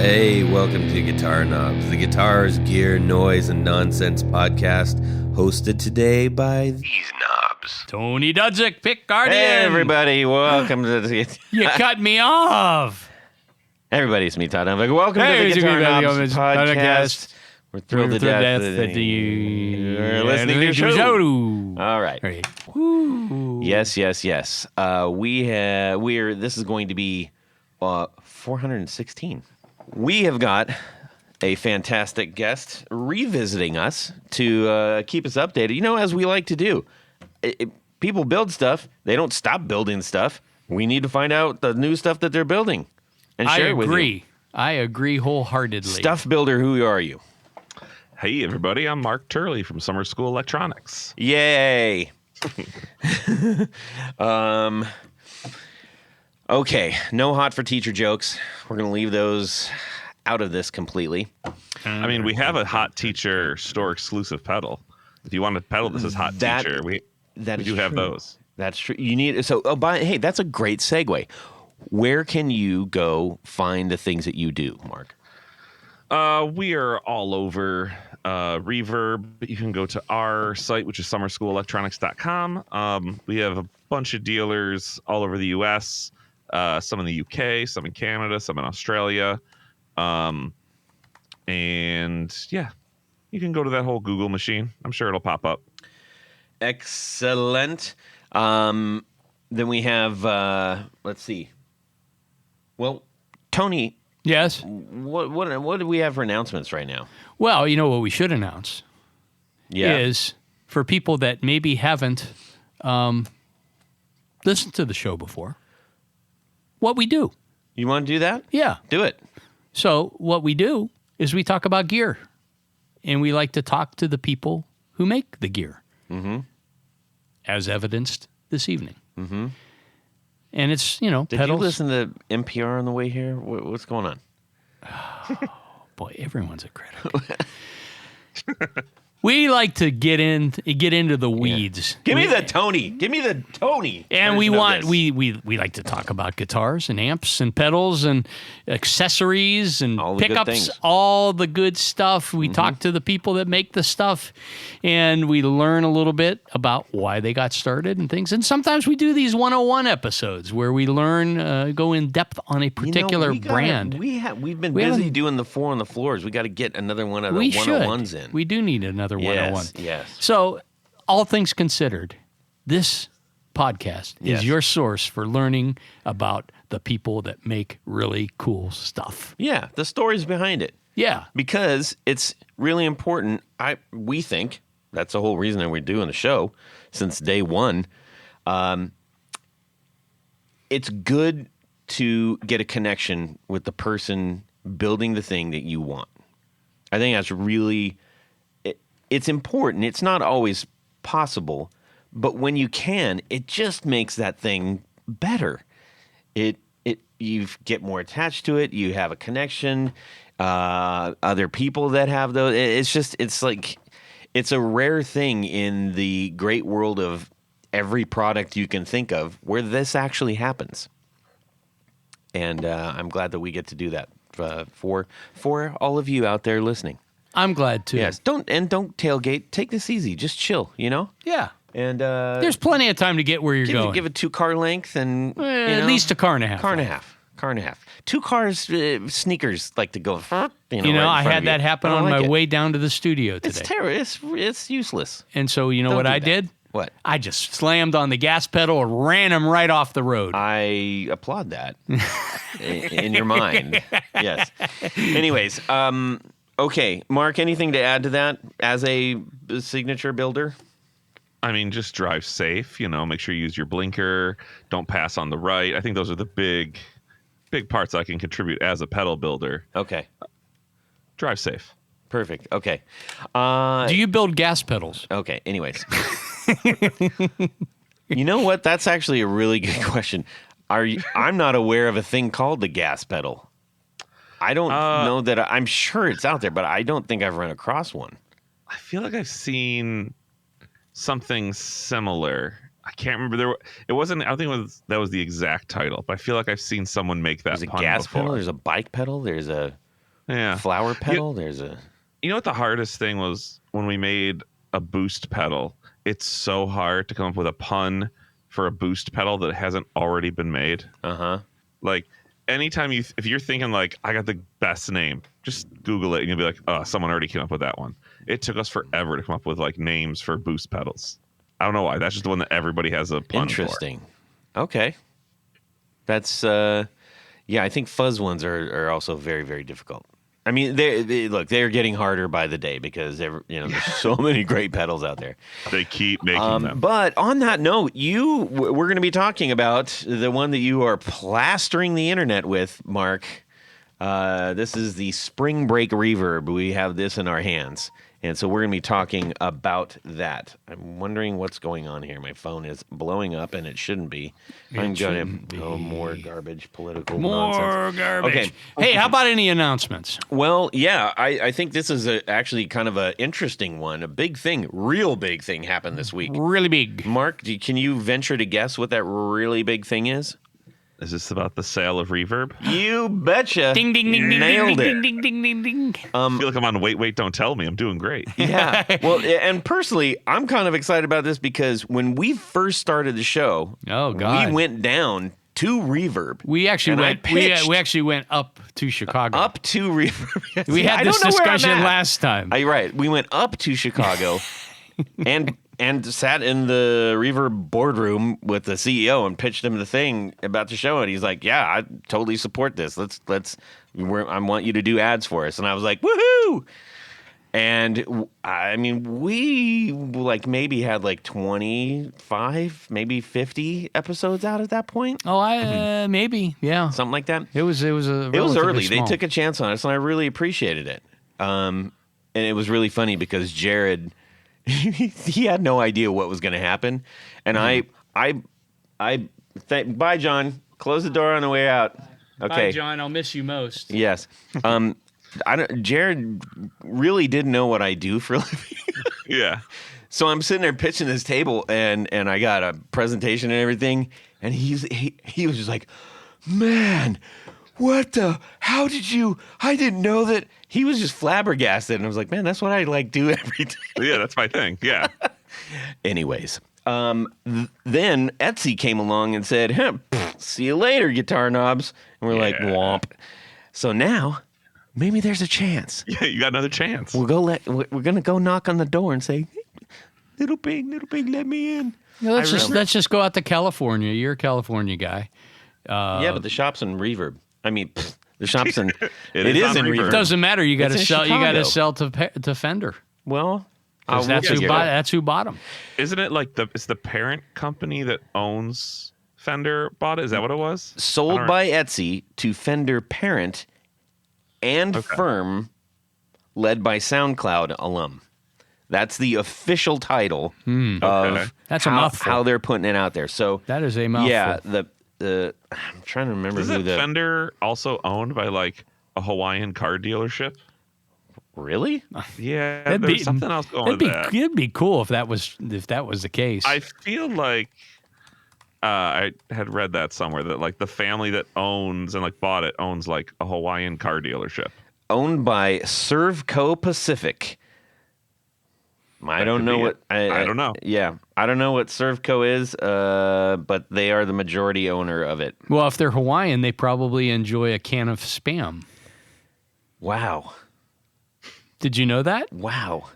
Hey, welcome to Guitar Knobs, the guitars, gear, noise, and nonsense podcast, hosted today by these knobs. Tony Dudzik, Pick Guardian. Hey, everybody, welcome to the... You cut me off. Everybody, it's me, Todd. Novak. Welcome to the Guitar Knobs podcast. We're thrilled to death that you're listening to the show. All right. Woo. Yes. This is going to be 416. We have got a fantastic guest revisiting us to keep us updated. You know, as we like to do. People build stuff. They don't stop building stuff. We need to find out the new stuff that they're building and share it with you. I agree wholeheartedly. Stuff builder, who are you? Hey, everybody. I'm Mark Turley from Summer School Electronics. Yay. Okay, no hot for teacher jokes. We're going to leave those out of this completely. I mean, we have a hot teacher store exclusive pedal. If you want a pedal that says hot teacher, we do have those. That's true. You need hey, that's a great segue. Where can you go find the things that you do, Mark? We are all over Reverb. You can go to our site, which is summerschoolelectronics.com. We have a bunch of dealers all over the U.S., some in the UK, some in Canada, some in Australia. And yeah, you can go to that whole Google machine. I'm sure it'll pop up. Excellent. Then we have, let's see. Well, Tony. Yes? What do we have for announcements right now? Well, you know what we should announce is for people that maybe haven't listened to the show before, what we do. You want to do that? Yeah. Do it. So what we do is we talk about gear, and we like to talk to the people who make the gear, as evidenced this evening. Mm-hmm. And it's, Did pedals. you listen to NPR on the way here? What's going on? Oh, boy, everyone's a critic. We like to get into the weeds. Give me the Tony. And we like to talk about guitars and amps and pedals and accessories and all the good pickups, things. all the good stuff. We talk to the people that make the stuff, and we learn a little bit about why they got started and things. And sometimes we do these 101 episodes where we learn, go in depth on a particular brand. We've been busy doing the 4 on the floors. We got to get another one of the 101s in. We do need another 101. Yes. So, all things considered, this podcast is your source for learning about the people that make really cool stuff. Yeah, the stories behind it. Yeah. Because it's really important. We think that's the whole reason that we're doing the show since day one. It's good to get a connection with the person building the thing that you want. I think that's really... It's important. It's not always possible, but when you can, it just makes that thing better. You get more attached to it. You have a connection. Other people that have those. It's a rare thing in the great world of every product you can think of where this actually happens. And I'm glad that we get to do that for all of you out there listening. I'm glad too. Yes, don't tailgate. Take this easy. Just chill, Yeah. And there's plenty of time to get where you're going. Give it 2-car length and at least a car and a half. Car and a half. 2 cars, sneakers like to go. I had that happen on my way down to the studio today. It's terrible. It's useless. And so what I did? What? I just slammed on the gas pedal and ran him right off the road. I applaud that in your mind. Yes. Anyways, okay, Mark, anything to add to that as a signature builder? I mean, just drive safe, make sure you use your blinker. Don't pass on the right. I think those are the big parts I can contribute as a pedal builder. Okay. Drive safe. Perfect. Okay. Do you build gas pedals? Okay, anyways. You know what? That's actually a really good question. I'm not aware of a thing called the gas pedal. I don't know that. I'm sure it's out there, but I don't think I've run across one. I feel like I've seen something similar. I can't remember. It wasn't. I don't think that was the exact title, but I feel like I've seen someone make that. There's a pun gas before. pedal. There's a bike pedal. There's a Yeah. Flower pedal. There's a. You know what the hardest thing was when we made a boost pedal? It's so hard to come up with a pun for a boost pedal that hasn't already been made. Uh-huh. Like anytime if you're thinking like I got the best name, just Google it and you'll be like, oh, someone already came up with that one. It took us forever to come up with like names for boost pedals. I don't know why. That's just the one that everybody has a pun Interesting. Okay. That's yeah, I think fuzz ones are also very, very difficult. I mean, they're getting harder by the day because there's so many great pedals out there. They keep making them. But on that note, we're going to be talking about the one that you are plastering the internet with, Mark. This is the Spring Break Reverb. We have this in our hands. And so we're going to be talking about that. I'm wondering what's going on here. My phone is blowing up, and it shouldn't be. I'm going to... Oh, more garbage, political nonsense. More garbage. Okay. Hey, how about any announcements? Well, yeah, I think this is actually kind of an interesting one. A big thing, real big thing happened this week. Really big. Mark, can you venture to guess what that really big thing is? Is this about the sale of Reverb? You betcha. Ding, ding, ding, ding, Nailed ding, it. ding, ding, ding, ding, ding. I feel like I'm on Wait, Don't Tell Me. I'm doing great. Yeah. Well, and personally, I'm kind of excited about this because when we first started the show, Oh, God. we went down to Reverb. We actually And I went. pitched We actually went up to Chicago. up to Reverb. We See, had I this don't know where I'm discussion at. last time. You're right. We went up to Chicago and sat in the Reverb boardroom with the CEO and pitched him the thing about the show. And he's like, "Yeah, I totally support this. I want you to do ads for us." And I was like, "Woohoo!" And I mean, we maybe had 25, maybe 50 episodes out at that point, Oh, maybe, yeah. something like that. It was Early. relatively They small. took a chance on us, and I really appreciated it. And it was really funny because Jared, he had no idea what was going to happen, and bye, John. Close the door on the way out. Okay, Bye, John. I'll miss you most. yes. Jared really didn't know what I do for a living. Yeah. So I'm sitting there pitching this table, and I got a presentation and everything, and he was just like, "Man, how did you? I didn't know that." He was just flabbergasted, and I was like, "Man, that's what I do every day." Yeah, that's my thing. Yeah. Anyways, then Etsy came along and said, "See you later, guitar knobs," and we're like, "Womp." So now, maybe there's a chance. Yeah, you got another chance. We're gonna go knock on the door and say, Little Pig, let me in." Yeah, let's just go out to California. You're a California guy. Yeah, but the shop's in Reverb. I mean, the shop's in. It it is is on in Reverb. Reverb. Doesn't matter. You got to It's in sell. You got to Chicago. sell to Fender. Well, 'Cause that's who bought them. Isn't it like it's the parent company that owns Fender bought it? Is that what it was? sold by Etsy to Fender parent and firm, led by SoundCloud alum. That's the official title of That's a mouthful. how they're putting it out there. So That is a mouthful. yeah, I'm trying to remember Isn't who Fender also owned by like a Hawaiian car dealership? really. Yeah, there's something else going with that. It'd be cool if that was the case. I feel like I had read that somewhere that like the family that owns and like bought it owns like a Hawaiian car dealership. Owned by Servco Pacific. I don't know what I don't know. Yeah, I don't know what Servco is, but they are the majority owner of it. Well, if they're Hawaiian, they probably enjoy a can of Spam. Wow, Did you know that? wow.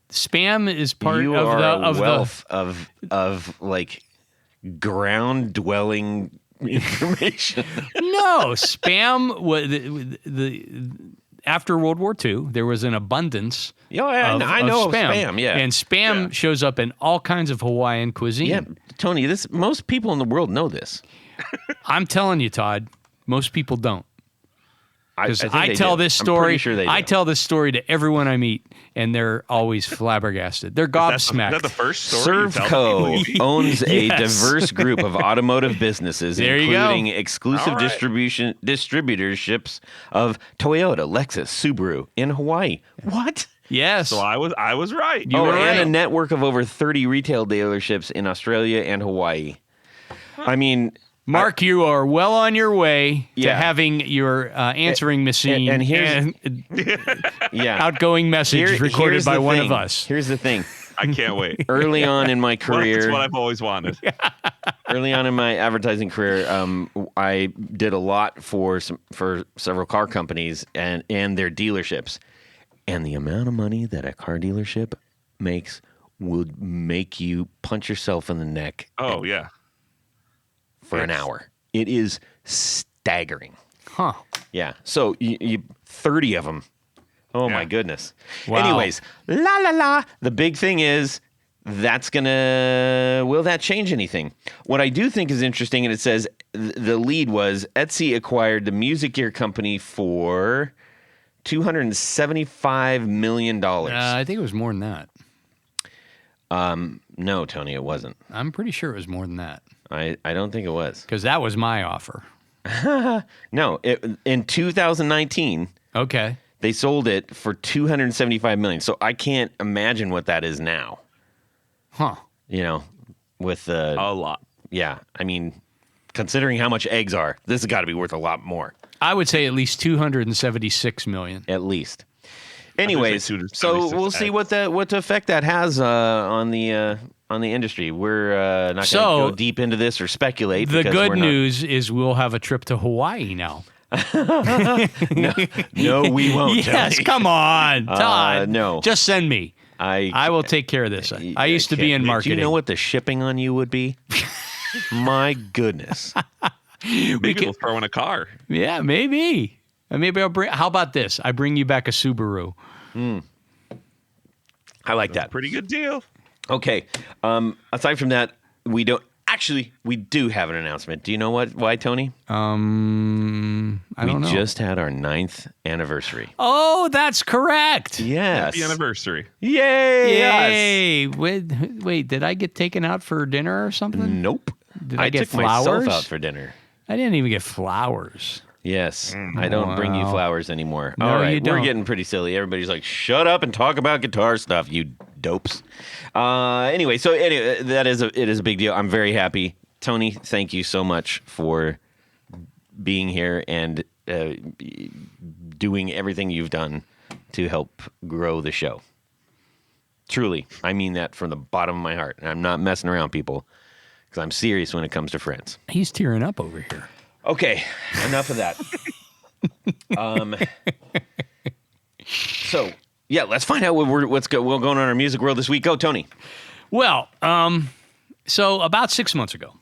Spam is part You of are the a wealth of like ground dwelling information. No, Spam was the after World War II, there was an abundance Yeah, I know of Spam. Yeah, and Spam shows up in all kinds of Hawaiian cuisine. yeah, Tony. Most people in the world know this. I'm telling you, Todd, most people don't. Because think I they tell do. this I'm story, pretty sure they do. I tell this story to everyone I meet, and they're always flabbergasted. They're Is gobsmacked. that the first story you tell Servco people? owns a Yes. diverse group of automotive businesses, There you go. including exclusive All right. distributorships of Toyota, Lexus, Subaru in Hawaii. What? Yes. So I was right. You were and right. a network of over 30 retail dealerships in Australia and Hawaii. I mean, Mark, you are well on your way to Yeah. having your answering machine and here's- yeah. outgoing message recorded here's by the one thing. of us. Here's the thing. I can't wait. Early on in my It's career, what I've always wanted. early on in my advertising career, I did a lot for several car companies and their dealerships, and the amount of money that a car dealership makes would make you punch yourself in the neck Oh yeah. for an hour. It is staggering. Huh. Yeah. So you 30 of them. Oh my Yeah. goodness. Wow. Anyways, la la la. The big thing is will that change anything? What I do think is interesting, and it says the lead was Etsy acquired the music gear company for $275 million. I think it was more than that. No, Tony, it wasn't. I'm pretty sure it was more than that I don't think it was. because that was my offer. No, in 2019, Okay. they sold it for $275 million. So I can't imagine what that is now. Huh. You know, with the A lot. yeah. I mean, considering how much eggs are, this has got to be worth a lot more, I would say at least 276 million. at least. Anyways, say so 276 we'll see eggs. what effect that has on the industry. We're not So, going to go deep into this or speculate. The because good we're not- news is we'll have a trip to Hawaii now. No, we won't. Yes, Tony. come on, Todd. no. Just send me. I will take care of this. I used to be in marketing. Do you know what the shipping on you would be? My goodness. Maybe we'll throw in a car. Yeah, maybe. Maybe I'll bring. How about this? I bring you back a Subaru. I like that. Pretty good deal. Okay. Aside from that, we do have an announcement. Do you know why, Tony? I don't know. We just had our 9th anniversary. Oh, that's correct. Yes. Happy anniversary. Yay! Yay! Wait, did I get taken out for dinner or something? Nope. Did I get took myself flowers? out for dinner. I didn't even get flowers. Yes. I don't bring you Wow. flowers anymore. No, All right. you We're don't. getting pretty silly. Everybody's like, shut up and talk about guitar stuff, you dopes. Anyway, it is a big deal. I'm very happy. Tony, thank you so much for being here and doing everything you've done to help grow the show. Truly, I mean that from the bottom of my heart. And I'm not messing around, people, because I'm serious when it comes to friends. He's tearing up over here. Okay, enough of that. So, yeah, let's find out what's going on in our music world this week. Go, Tony. Well, so about 6 months ago,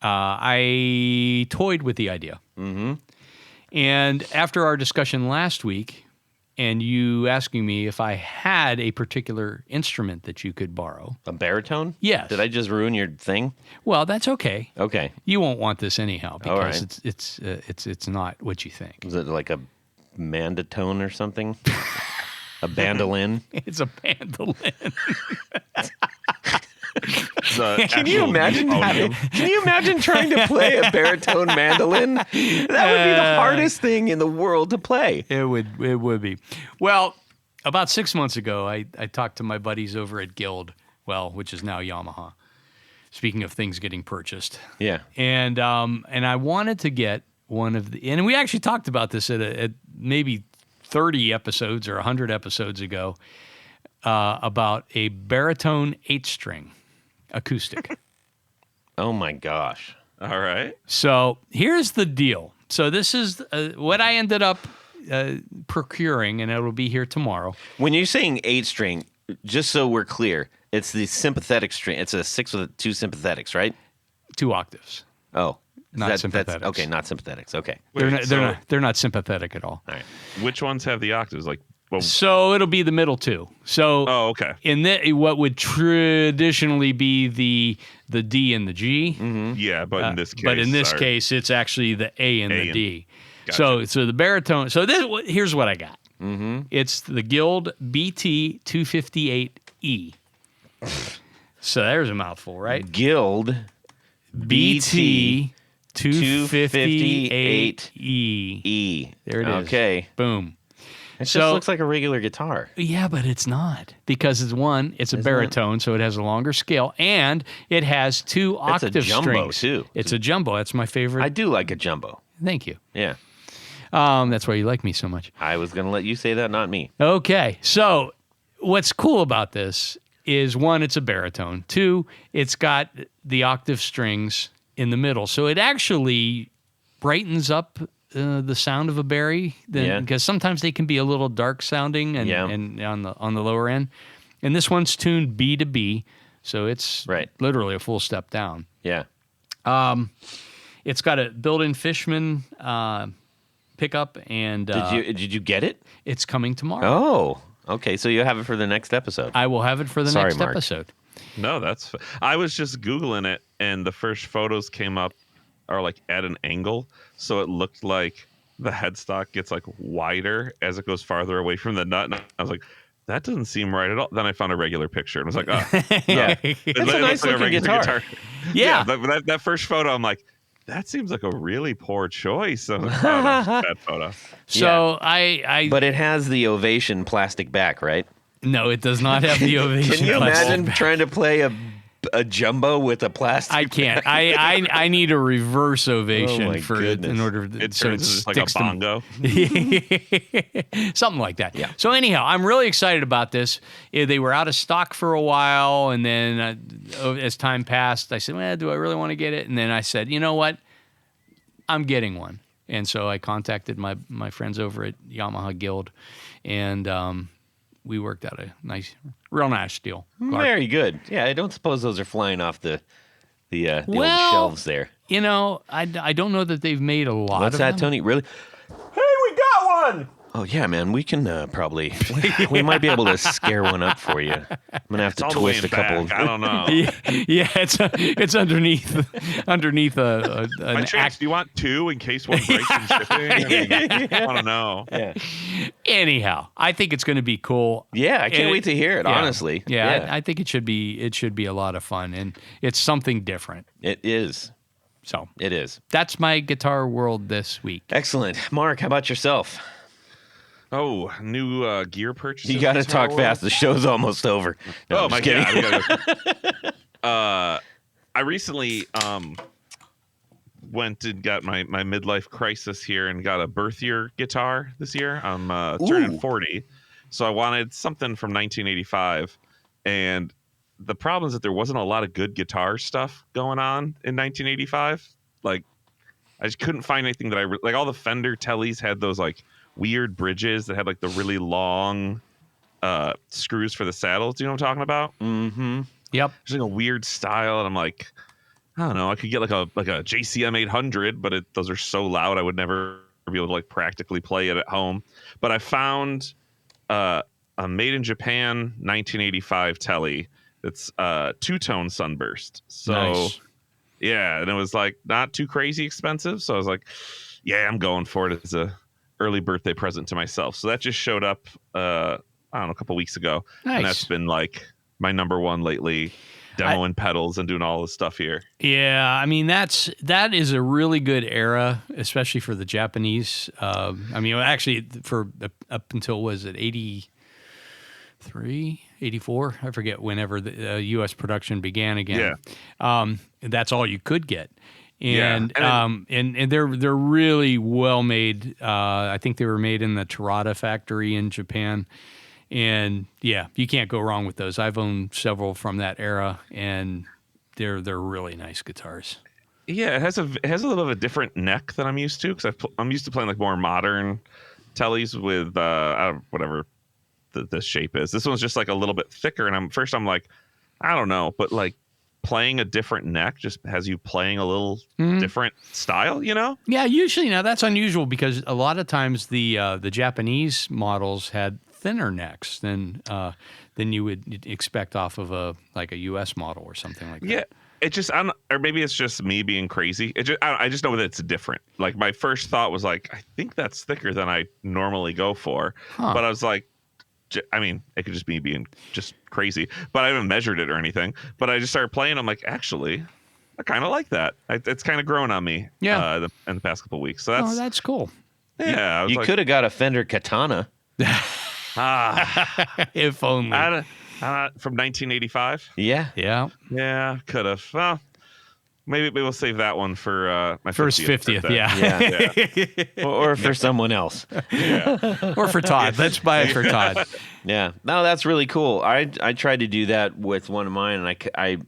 I toyed with the idea. Mm-hmm. And after our discussion last week, and you asking me if I had a particular instrument that you could borrow. A baritone? Yes. Did I just ruin your thing? Well, that's okay. Okay. You won't want this anyhow because right. it's not what you think. Is it like a mandatone or something? A bandolin? It's a mandolin. Can you imagine trying to play a baritone mandolin? That would be the hardest thing in the world to play. It would be. Well, about 6 months ago, I talked to my buddies over at Guild, which is now Yamaha. Speaking of things getting purchased. Yeah. And I wanted to get one of the, and we actually talked about this at maybe 30 episodes or 100 episodes ago, about a baritone 8-string acoustic. Oh my gosh. All right. So here's the deal. So this is what I ended up procuring, and it'll be here tomorrow. When you're saying 8-string, just so we're clear, it's the sympathetic string. It's a 6 with 2 sympathetics, right? 2 octaves. Oh. Not sympathetics. Okay, not sympathetics. Okay. They're not sympathetic at all. All right. Which ones have the octaves? Like, well, So it'll be the middle 2. So oh, okay. in what would traditionally be the D and the G. Yeah, but in this case, But in this case, it's actually the A and the D. Gotcha. So the baritone. So here's what I got. It's the Guild BT 258E. So there's a mouthful, right? Guild BT 258E. E. There it is. Okay. Boom. It just looks like a regular guitar. Yeah, but it's not, because it's a baritone, so it has a longer scale, and it has 2 octave It's a jumbo, strings. too. It's a jumbo. That's my favorite. I do like a jumbo. Thank you. Yeah. That's why you like me so much. I was going to let you say that, not me. Okay, so what's cool about this is, 1, it's a baritone. 2, it's got the octave strings in the middle, so it actually brightens up the sound of a Barry, because sometimes they can be a little dark sounding and on the lower end. And this one's tuned B to B, so it's literally a full step down. Yeah. It's got a built-in Fishman pickup, and did you get it? It's coming tomorrow. Oh, okay. So you have it for the next episode. I will have it for the next Mark. episode. No, I was just Googling it, and the first photos came up are like at an angle, so it looked like the headstock gets like wider as it goes farther away from the nut, and I was like, that doesn't seem right at all. Then I found a regular picture and I was like, oh, yeah. It's a nice looking guitar. Yeah. That first photo, I'm like, that seems like a really poor choice. That photo. So but it has the Ovation plastic back, right? No, it does not have the Ovation. Can you imagine back. trying to play a jumbo with a plastic? I can't. I need a reverse Ovation in order to, it turns like a bongo. Something like that. Yeah. So anyhow, I'm really excited about this. They were out of stock for a while, and then as time passed, I said, well, do I really want to get it? And then I said, you know what? I'm getting one. And so I contacted my friends over at Yamaha Guild, and we worked out a real nice deal. Very good. Yeah, I don't suppose those are flying off the old shelves there. You know, I don't know that they've made a lot What's of that, them. Tony? Really? Hey, we got one! Oh, yeah, man. We can probably... we might be able to scare one up for you. I'm going to have to twist a couple... I don't know. Yeah, it's underneath an My chance, do you want 2 in case one breaks in shipping? I want to know. Yeah. Anyhow, I think it's going to be cool. Yeah, I can't wait to hear it, honestly. Yeah, I think it should be a lot of fun, and it's something different. It is. So It is. that's my guitar world this week. Excellent. Mark, how about yourself? Oh, new gear purchases. You got to talk fast. The show's almost over. No, I'm just kidding. God. I recently went and got my midlife crisis here and got a birth year guitar this year. I'm turning 40. So I wanted something from 1985. And the problem is that there wasn't a lot of good guitar stuff going on in 1985. Like, I just couldn't find anything that like all the Fender Tellys had those like weird bridges that had like the really long screws for the saddles. Do you know what I'm talking about? Mm-hmm. Yep. There's like a weird style, and I'm like, I don't know. I could get like a JCM 800, but those are so loud I would never be able to like practically play it at home. But I found a made in Japan 1985 Telly. It's two-tone sunburst. So nice. Yeah, and it was like not too crazy expensive. So I was like, yeah, I'm going for it as a early birthday present to myself. So that just showed up I don't know, a couple weeks ago. Nice. And that's been like my number one lately, demoing pedals and doing all this stuff here. Yeah, I mean that is a really good era, especially for the Japanese. I mean, actually, for up until was it 83, 84? I forget whenever the U.S. production began again. Yeah, that's all you could get. And yeah. And they're really well made. I think they were made in the Terada factory in Japan. And yeah, you can't go wrong with those. I've owned several from that era, and they're really nice guitars. Yeah, it has a little bit of a different neck than I'm used to, because I'm used to playing like more modern Tellys with whatever the shape is. This one's just like a little bit thicker, and I'm like, I don't know, but like playing a different neck just has you playing a little different style, you know? Yeah, usually now that's unusual because a lot of times the Japanese models had thinner necks than you would expect off of a U.S. model or something like that. Yeah, it just or maybe it's just me being crazy. I just know that it's different. Like my first thought was like, I think that's thicker than I normally go for, but I was like, I mean, it could just be being just crazy, but I haven't measured it or anything. But I just started playing. I'm like, actually, I kind of like that. It's kind of grown on me. Yeah. In the past couple of weeks. So that's cool. Yeah. You could have got a Fender Katana. If only. From 1985. Yeah. Yeah. Yeah, could have. Well, maybe we'll save that one for my First 50th, birthday. yeah. Or for someone else. Or for Todd. Let's buy it for Todd. Yeah. No, that's really cool. I tried to do that with one of mine, and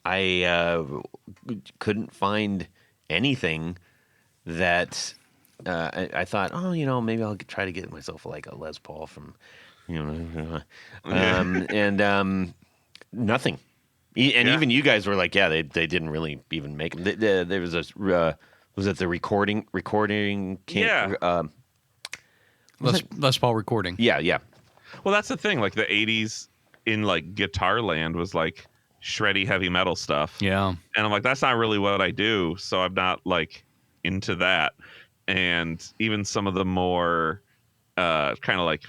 I couldn't find anything that I thought, oh, maybe I'll try to get myself like a Les Paul from, and nothing. And even you guys were like, yeah, they didn't really even make them. There was a was it the recording? Yeah. Les Paul recording. Yeah. Well, that's the thing. Like the 80s in like guitar land was like shreddy heavy metal stuff. Yeah. And I'm like, that's not really what I do. So I'm not like into that. And even some of the more kind of like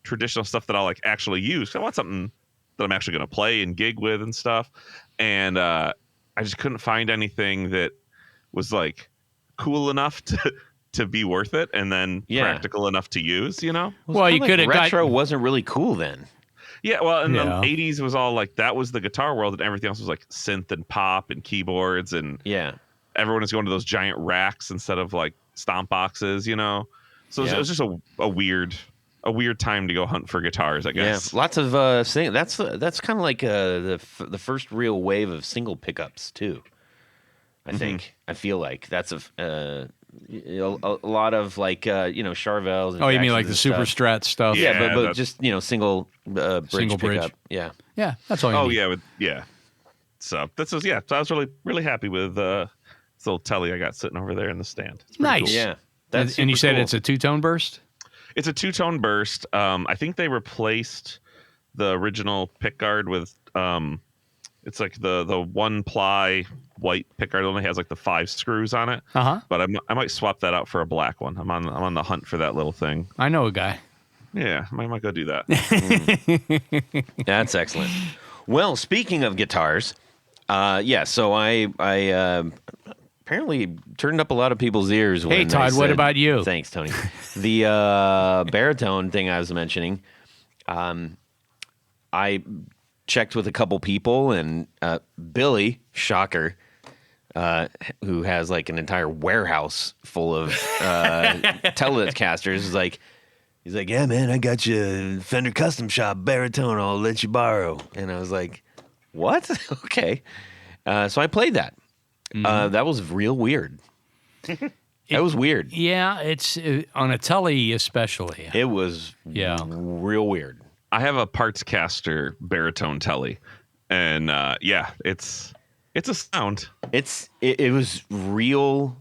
traditional stuff that I'll like actually use. 'Cause I want something that I'm actually going to play and gig with and stuff. And I just couldn't find anything that was like cool enough to be worth it, and then practical enough to use, Well, you could have retro wasn't really cool then. Yeah, well, in the 80s was all like, that was the guitar world, and everything else was like synth and pop and keyboards, and everyone was going to those giant racks instead of like stomp boxes, So it was just a weird time to go hunt for guitars, I guess. Yeah, lots of that's kind of like the first real wave of single pickups too. I think I feel like that's a lot of like Charvels. And you mean like the Jacksons Super stuff. Strat stuff? Yeah, but just single bridge Single bridge. pickup. Yeah, that's all. You need. Yeah. So So I was really happy with this little Telly I got sitting over there in the stand. It's pretty Nice. cool. Yeah. And you said cool. it's a 2-tone burst? It's a 2-tone burst. I think they replaced the original pickguard with it's like the 1-ply white pickguard. It only has like the 5 screws on it. But I might swap that out for a black one. I'm on the hunt for that little thing. I know a guy. Yeah, I might go do that. That's excellent. Well, speaking of guitars, so I apparently turned up a lot of people's ears. When Hey, Todd, I what said, about you? Thanks, Tony. The baritone thing I was mentioning, I checked with a couple people, and Billy, shocker, who has like an entire warehouse full of Telecasters, is like, he's like, yeah, man, I got you a Fender Custom Shop baritone. I'll let you borrow. And I was like, what? Okay. So I played that. That was real weird. That was weird. Yeah, it's on a Telly especially. It was real weird. I have a Parts Caster baritone Telly, and it's a sound. It was real.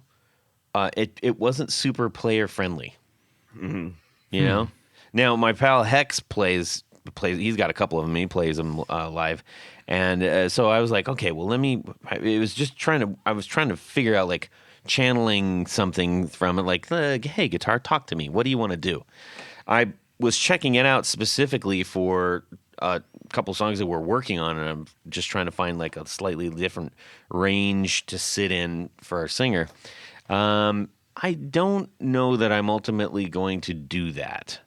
It wasn't super player friendly. You know. Now my pal Hex plays. He's got a couple of them. He plays them live, and so I was like, okay, well, let me. It was just I was trying to figure out like channeling something from it, like, hey, guitar, talk to me. What do you want to do? I was checking it out specifically for a couple songs that we're working on, and I'm just trying to find like a slightly different range to sit in for our singer. I don't know that I'm ultimately going to do that.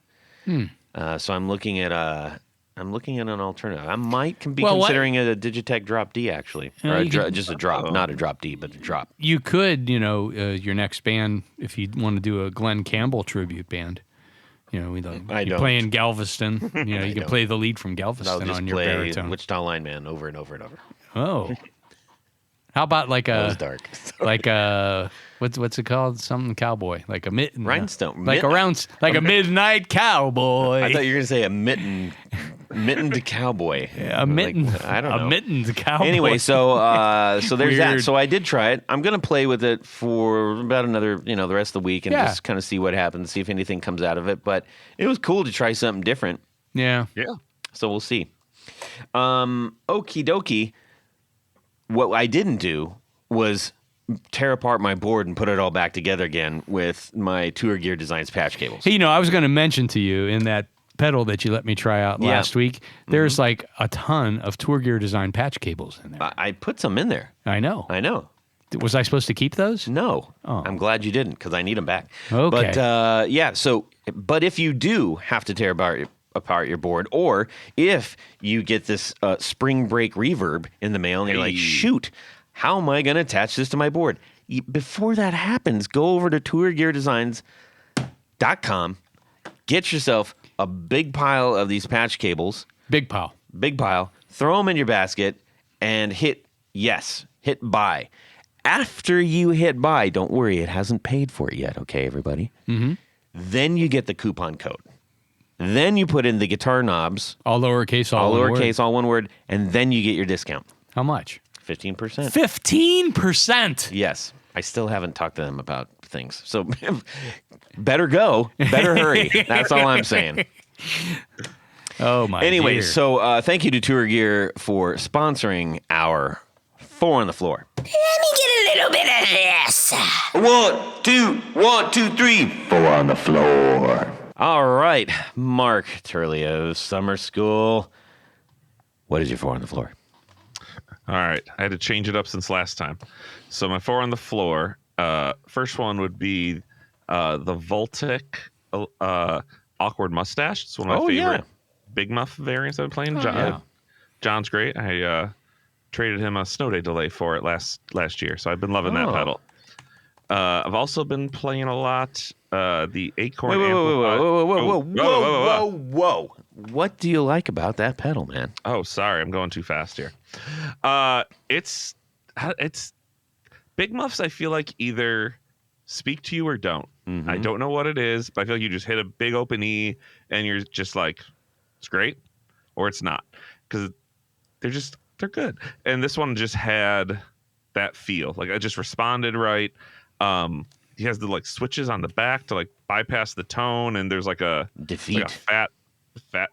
So I'm looking at an alternative. I might be considering a Digitech Drop D, actually, or just a drop, not a Drop D, but a drop. You could, your next band, if you want to do a Glenn Campbell tribute band. You play in Galveston. You can play the lead from Galveston on your baritone. Wichita Lineman over and over and over. Oh, how about like that was dark. like a what's it called? Something cowboy, like a mitten, rhinestone, like a midnight cowboy. I thought you were gonna say a mittened cowboy. Yeah, a mitten. Like, I don't know. A mittened cowboy. Anyway, so there's that. Weird. So I did try it. I'm gonna play with it for about another, the rest of the week, and just kind of see what happens, see if anything comes out of it. But it was cool to try something different. Yeah. So we'll see. Okie dokie. What I didn't do was tear apart my board and put it all back together again with my Tour Gear Designs patch cables. Hey, I was going to mention to you in that pedal that you let me try out last week, there's like a ton of Tour Gear Design patch cables in there. I put some in there. I know. Was I supposed to keep those? No. Oh. I'm glad you didn't, because I need them back. Okay. But so But if you do have to tear apart your board, or if you get this Spring Break Reverb in the mail and you're like, shoot, how am I going to attach this to my board? Before that happens, go over to tourgeardesigns.com, get yourself a big pile of these patch cables. Big pile. Throw them in your basket and hit buy. After you hit buy, don't worry, it hasn't paid for it yet, okay, everybody? Mm-hmm. Then you get the coupon code. Then you put in the guitar knobs. All lowercase, all one word, and then you get your discount. How much? 15%. 15%? Yes. I still haven't talked to them about things. So better go. Better hurry. That's all I'm saying. Oh, my Anyway, dear. so thank you to Tour Gear for sponsoring our 4 on the Floor. Let me get a little bit of this. 1, 2, 3. 4 on the floor. All right, Mark Turley of Summer School. What is your 4 on the floor? All right. I had to change it up since last time. So my 4 on the floor, first one would be the Voltic Awkward Mustache. It's one of my favorite Big Muff variants I've been playing. John's great. I traded him a snow day delay for it last year, so I've been loving that pedal. I've also been playing a lot the Acorn Amplifier. Whoa. What do you like about that pedal, man? Oh, sorry, I'm going too fast here. It's Big Muffs, I feel like either speak to you or don't. Mm-hmm. I don't know what it is, but I feel like you just hit a big open E and you're just like, it's great, or it's not. Because they're good. And this one just had that feel. Like, I just responded right. He has the like switches on the back to like bypass the tone, and there's like a defeat. Like a fat.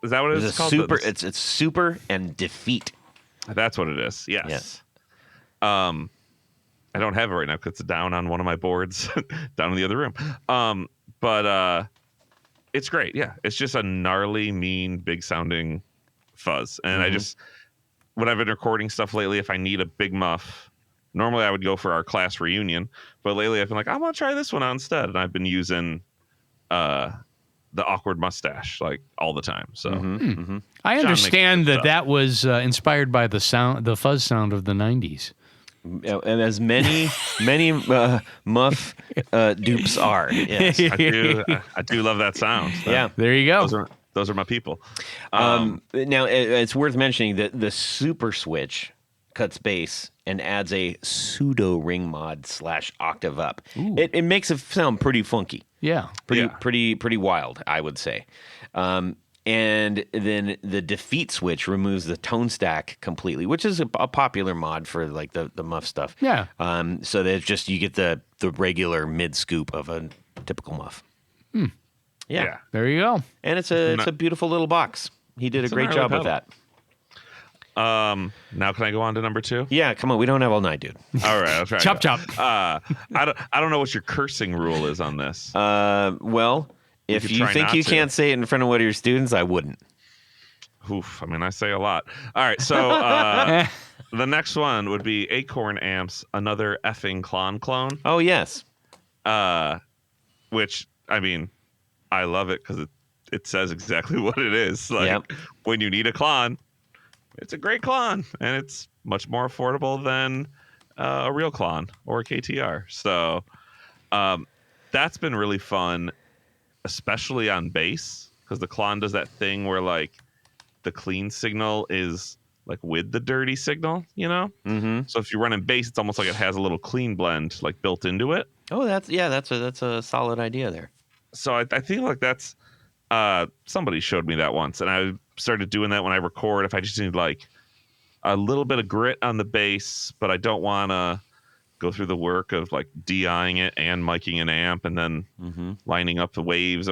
Is that what it's called? Super. It's super and defeat. That's what it is. Yes. I don't have it right now because it's down on one of my boards, down in the other room. But it's great. Yeah, it's just a gnarly, mean, big sounding fuzz. And I just, when I've been recording stuff lately, if I need a big muff, normally I would go for our class reunion, but lately I've been like, I'm gonna try this one out instead, and I've been using the Awkward Mustache like all the time. So I understand that was inspired by the fuzz sound of the 90s. And as many muff dupes are. Yes. I do love that sound. So yeah, there you go. Those are my people. Now it's worth mentioning that the Super Switch cuts bass and adds a pseudo ring mod / octave up. It makes it sound pretty funky. Yeah, pretty wild, I would say. And then the defeat switch removes the tone stack completely, which is a popular mod for like the muff stuff. Yeah. So that just you get the regular mid scoop of a typical muff. Yeah. There you go. And it's a beautiful little box. He did a great job with that. Now can I go on to number 2? Yeah, come on. We don't have all night, dude. All right, I'll try. Chop. I don't know what your cursing rule is on this. Well, if you think you can't say it in front of one of your students, I wouldn't. Oof. I mean, I say a lot. All right, so the next one would be Acorn Amps, another effing clone. Oh, yes. Which, I mean, I love it because it says exactly what it is. Like, when you need a clon, it's a great clon, and it's much more affordable than a real clon or a KTR. So that's been really fun, especially on bass, because the clon does that thing where like the clean signal is like with the dirty signal, you know? Mm-hmm. So if you're running bass, it's almost like it has a little clean blend like built into it. Oh, that's a solid idea there. So I think like that's somebody showed me that once, and I started doing that when I record. If I just need like a little bit of grit on the bass, but I don't want to go through the work of like DIing it and miking an amp and then lining up the waves.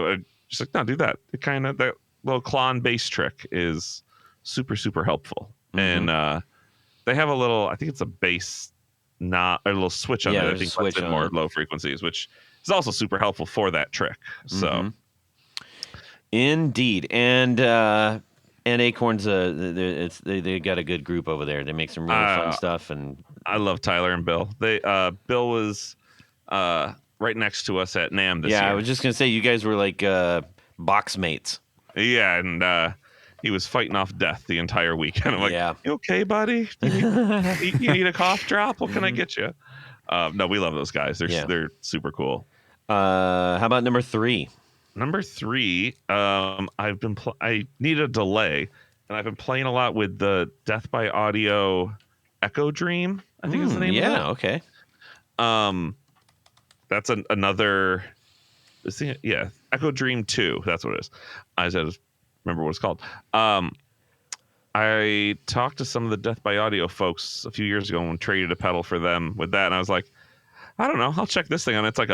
Just like, no, do that. That little clon bass trick is super, super helpful. And they have a little, I think it's a bass a little switch on it. I think puts in more low frequencies, which is also super helpful for that trick. So indeed. And Acorn's they got a good group over there. They make some really fun stuff, and I love Tyler and Bill. Bill was right next to us at NAMM this year. I was just gonna say you guys were like box mates. Yeah, and he was fighting off death the entire weekend. I'm like, Yeah. you okay, buddy? You need a cough drop? What can I get you? No, we love those guys. They're super cool. How about number 3? Number 3, I need a delay, and I've been playing a lot with the Death by Audio Echo Dream, I think is the name of it. Yeah, okay. That's another. Yeah, Echo Dream 2. That's what it is. I just remember what it's called. I talked to some of the Death by Audio folks a few years ago and traded a pedal for them with that, and I was like, I don't know, I'll check this thing out. It's like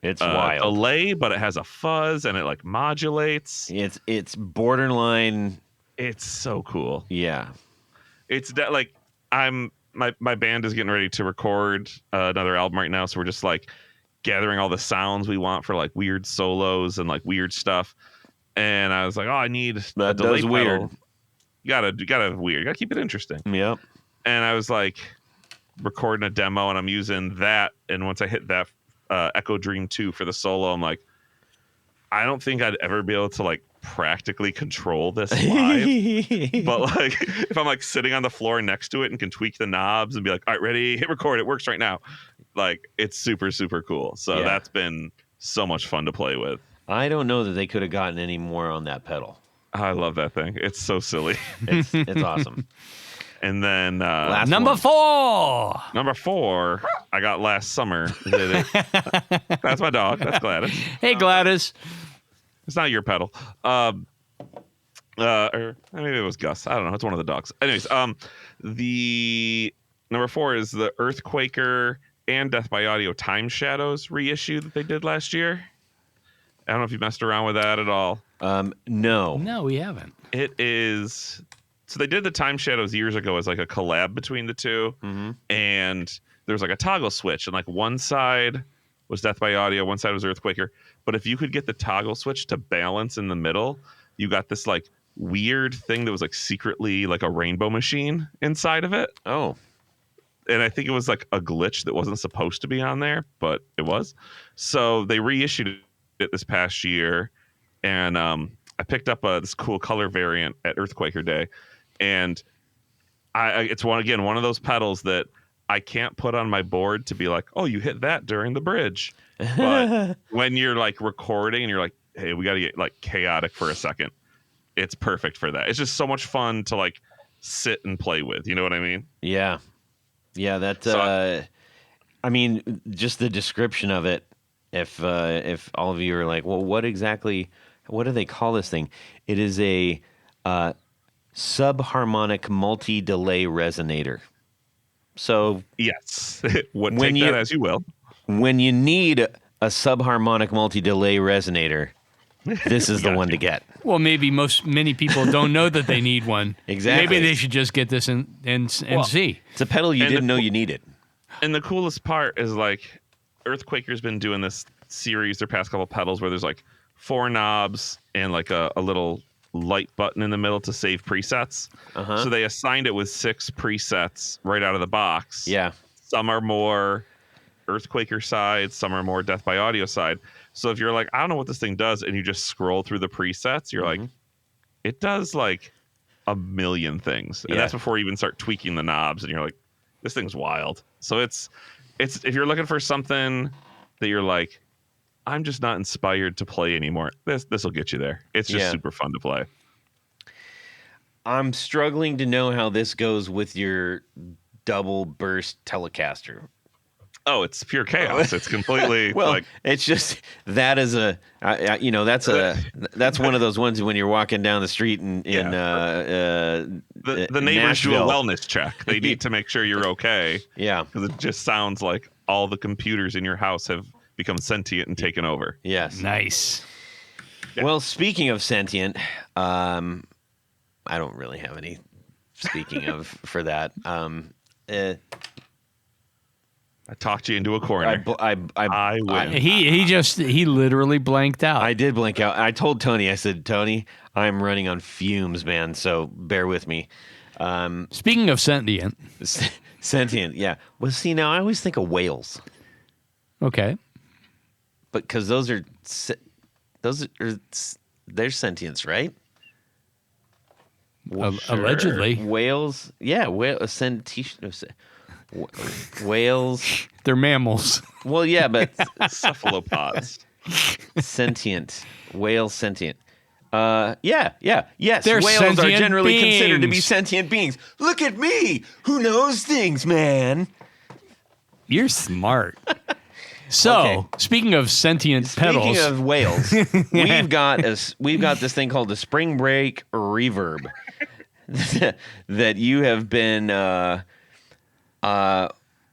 it's wild delay, but it has a fuzz and it like modulates. It's borderline. It's so cool. Yeah. It's that like my band is getting ready to record another album right now, so we're just like gathering all the sounds we want for like weird solos and like weird stuff. And I was like, oh, I need a delay pedal. Weird. You gotta weird. You gotta keep it interesting. Yep. And I was like recording a demo, and I'm using that. And once I hit that Echo Dream 2 for the solo, I'm like, I don't think I'd ever be able to like practically control this live. But like if I'm like sitting on the floor next to it and can tweak the knobs and be like, all right, ready, hit record, it works right now. Like it's super, super cool. So that's been so much fun to play with. I don't know that they could have gotten any more on that pedal. I love that thing. It's so silly. It's awesome. And then number 4. Number 4, I got last summer. That's my dog. That's Gladys. Hey, Gladys. It's not your pedal. Or maybe it was Gus. I don't know. It's one of the dogs. Anyways, the number 4 is the Earthquaker and Death by Audio Time Shadows reissue that they did last year. I don't know if you messed around with that at all. No. No, we haven't. It is. So they did the Time Shadows years ago as like a collab between the two. Mm-hmm. And there was like a toggle switch. And like one side was Death by Audio, one side was Earthquaker. But if you could get the toggle switch to balance in the middle, you got this like weird thing that was like secretly like a rainbow machine inside of it. Oh. And I think it was like a glitch that wasn't supposed to be on there, but it was. So they reissued it this past year. And I picked up this cool color variant at Earthquaker Day. And it's one of those pedals that I can't put on my board to be like, oh, you hit that during the bridge. But when you're like recording and you're like, hey, we got to get like chaotic for a second, it's perfect for that. It's just so much fun to like sit and play with. You know what I mean? Yeah. Yeah. That, I mean, just the description of it. If all of you are like, well, what do they call this thing? It is a subharmonic multi-delay resonator. So yes, take that as you will. When you need a subharmonic multi-delay resonator, this is the one to get. Well, maybe many people don't know that they need one. Exactly. Maybe they should just get this and see. It's a pedal you didn't know you needed. And the coolest part is like Earthquaker's been doing this series their past couple pedals where there's like 4 knobs and like a little light button in the middle to save presets. So they assigned it with 6 presets right out of the box. Yeah. Some are more Earthquaker side, some are more Death by Audio side. So if you're like, I don't know what this thing does, and you just scroll through the presets, you're like, it does like a million things. And that's before you even start tweaking the knobs, and you're like, this thing's wild. So it's if you're looking for something that you're like, I'm just not inspired to play anymore, this will get you there. It's just super fun to play. I'm struggling to know how this goes with your double burst Telecaster. Oh, it's pure chaos. It's completely well, like it's just that is that's one of those ones when you're walking down the street in the neighbors Nashville. do a wellness check. They need to make sure you're okay. Yeah, because it just sounds like all the computers in your house have become sentient and taken over. Yes, nice. Yeah. Well, speaking of sentient, I don't really have any. Speaking of for that, I talked you into a corner. I win. He literally blanked out. I did blink out. I told Tony, I said, Tony, I'm running on fumes, man. So bear with me. Speaking of sentient. Sentient, yeah. Well, see, now I always think of whales. Okay. but because they're sentience, right? Allegedly. Whales, yeah, whales. They're mammals. Well, yeah, but Cephalopods. sentient. Whales sentient. Yes. They're Whales are sentient generally considered to be beings. sentient beings. Look at me, who knows things, man. You're smart. So, Okay. speaking of sentient pedals, Speaking of whales, we've got this thing called the Spring Break Reverb that you have been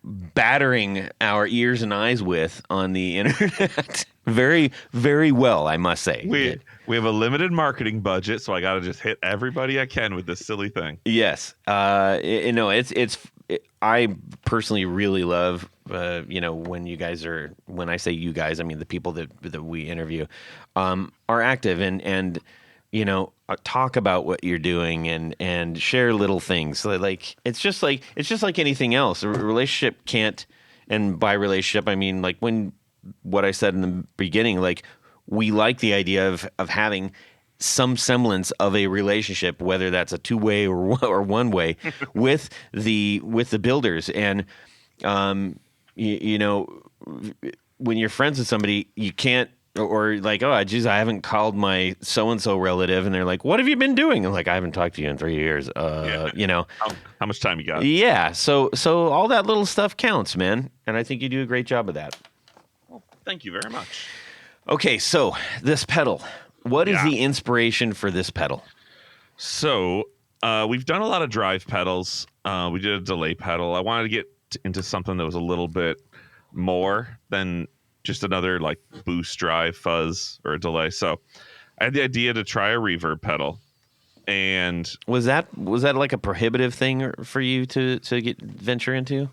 battering our ears and eyes with on the internet very, very well, I must say. We have a limited marketing budget, so I got to just hit everybody I can with this silly thing. Yes, I personally really love, when you guys are. When I say you guys, I mean the people that we interview, are active and talk about what you're doing and share little things. So like it's just like anything else. A relationship can't, and by relationship I mean like what I said in the beginning. Like we like the idea of having some semblance of a relationship, whether that's a two-way or one way, with the builders. And when you're friends with somebody, you can't, or like, oh, geez, I haven't called my so and so relative, and they're like, what have you been doing? And like, I haven't talked to you in 3 years. How much time you got? Yeah. So all that little stuff counts, man. And I think you do a great job of that. Well, thank you very much. Okay, so this pedal. What is the inspiration for this pedal? So we've done a lot of drive pedals. We did a delay pedal. I wanted to get into something that was a little bit more than just another like boost, drive, fuzz, or a delay. So I had the idea to try a reverb pedal. And was that like a prohibitive thing for you to venture into?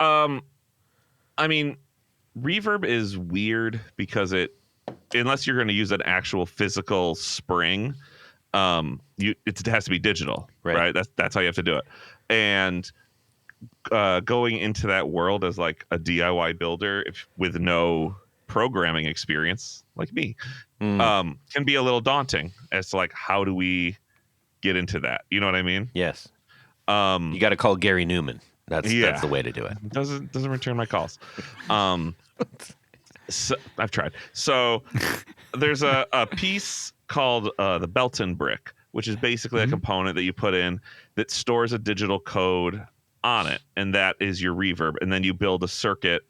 I mean, reverb is weird because unless you're going to use an actual physical spring, it has to be digital, right? That's how you have to do it. And going into that world as like a DIY builder with no programming experience, like me, can be a little daunting as to like, how do we get into that? You know what I mean? Yes. You got to call Gary Newman. That's the way to do it. Doesn't return my calls. So, I've tried. So there's a piece called the Belton brick, which is basically a component that you put in that stores a digital code on it, and that is your reverb. And then you build a circuit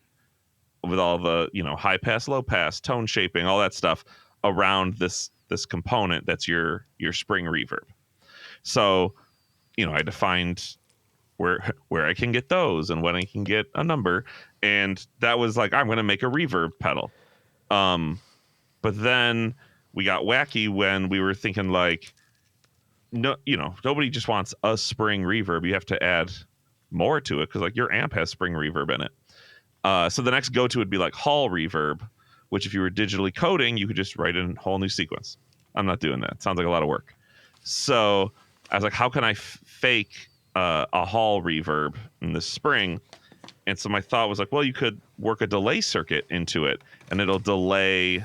with all the high pass, low pass, tone shaping, all that stuff around this component that's your spring reverb. So I defined where I can get those and when I can get a number. And that was like, I'm going to make a reverb pedal. But then we got wacky when we were thinking like, no, nobody just wants a spring reverb. You have to add more to it because like your amp has spring reverb in it. So the next go-to would be like hall reverb, which if you were digitally coding, you could just write in a whole new sequence. I'm not doing that. It sounds like a lot of work. So I was like, how can I fake a hall reverb in the spring? And so my thought was like, well, you could work a delay circuit into it, and it'll delay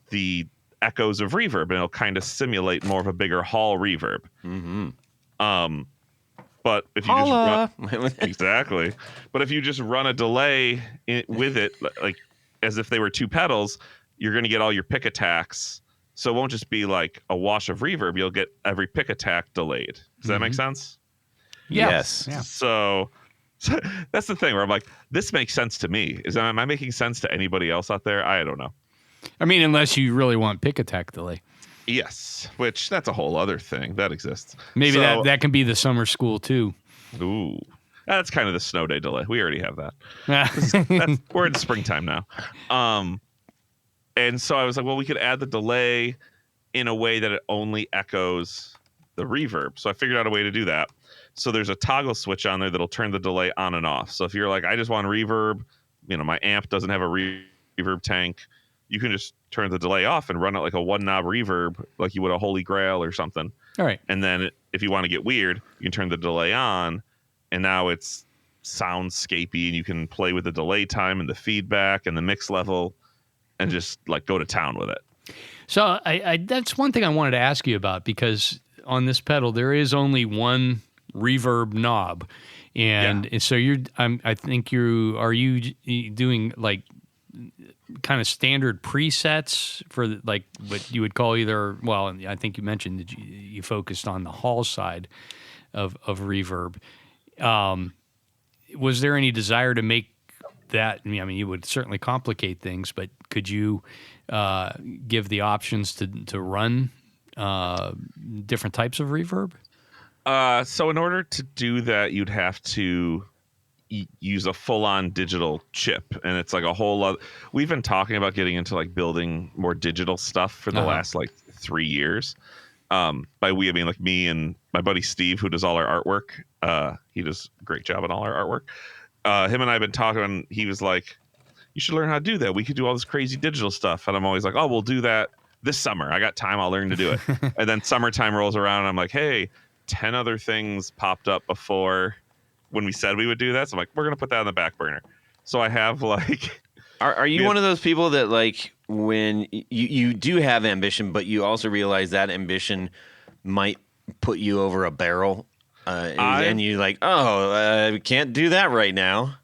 the echoes of reverb, and it'll kind of simulate more of a bigger hall reverb. Mm-hmm. But if you just run, exactly, but if you just run a delay with it, like as if they were two pedals, you're going to get all your pick attacks. So it won't just be like a wash of reverb. You'll get every pick attack delayed. Does that make sense? Yes. Yeah. So that's the thing where I'm like, this makes sense to me. Am I making sense to anybody else out there? I don't know. I mean, unless you really want pick attack delay. Yes, which that's a whole other thing that exists. Maybe that can be the summer school too. Ooh, that's kind of the snow day delay. We already have that. We're in springtime now. And so I was like, well, we could add the delay in a way that it only echoes the reverb. So I figured out a way to do that. So there's a toggle switch on there that'll turn the delay on and off. So if you're like, I just want reverb, my amp doesn't have a reverb tank, you can just turn the delay off and run it like a one knob reverb, like you would a Holy Grail or something. All right. And then if you want to get weird, you can turn the delay on, and now it's soundscapey, and you can play with the delay time and the feedback and the mix level. and just like go to town with it. So I that's one thing I wanted to ask you about, because on this pedal there is only one reverb knob, and so I think are you doing like kind of standard presets for like what you would call either? Well, I think you mentioned that you focused on the hall side of reverb. Was there any desire to make that? I mean, you would certainly complicate things, but could you give the options to run different types of reverb? So in order to do that, you'd have to use a full-on digital chip, and it's like a whole lot. We've been talking about getting into like building more digital stuff for the last like 3 years. By we, I mean like me and my buddy Steve, who does all our artwork. He does a great job on all our artwork. Him and I have been talking, and he was like, you should learn how to do that. We could do all this crazy digital stuff. And I'm always like, oh, we'll do that this summer. I got time. I'll learn to do it. And then summertime rolls around, and I'm like, hey, 10 other things popped up before when we said we would do that. So I'm like, we're going to put that on the back burner. So I have like... Are you one of those people that like when you do have ambition, but you also realize that ambition might put you over a barrel, and you're like, we can't do that right now?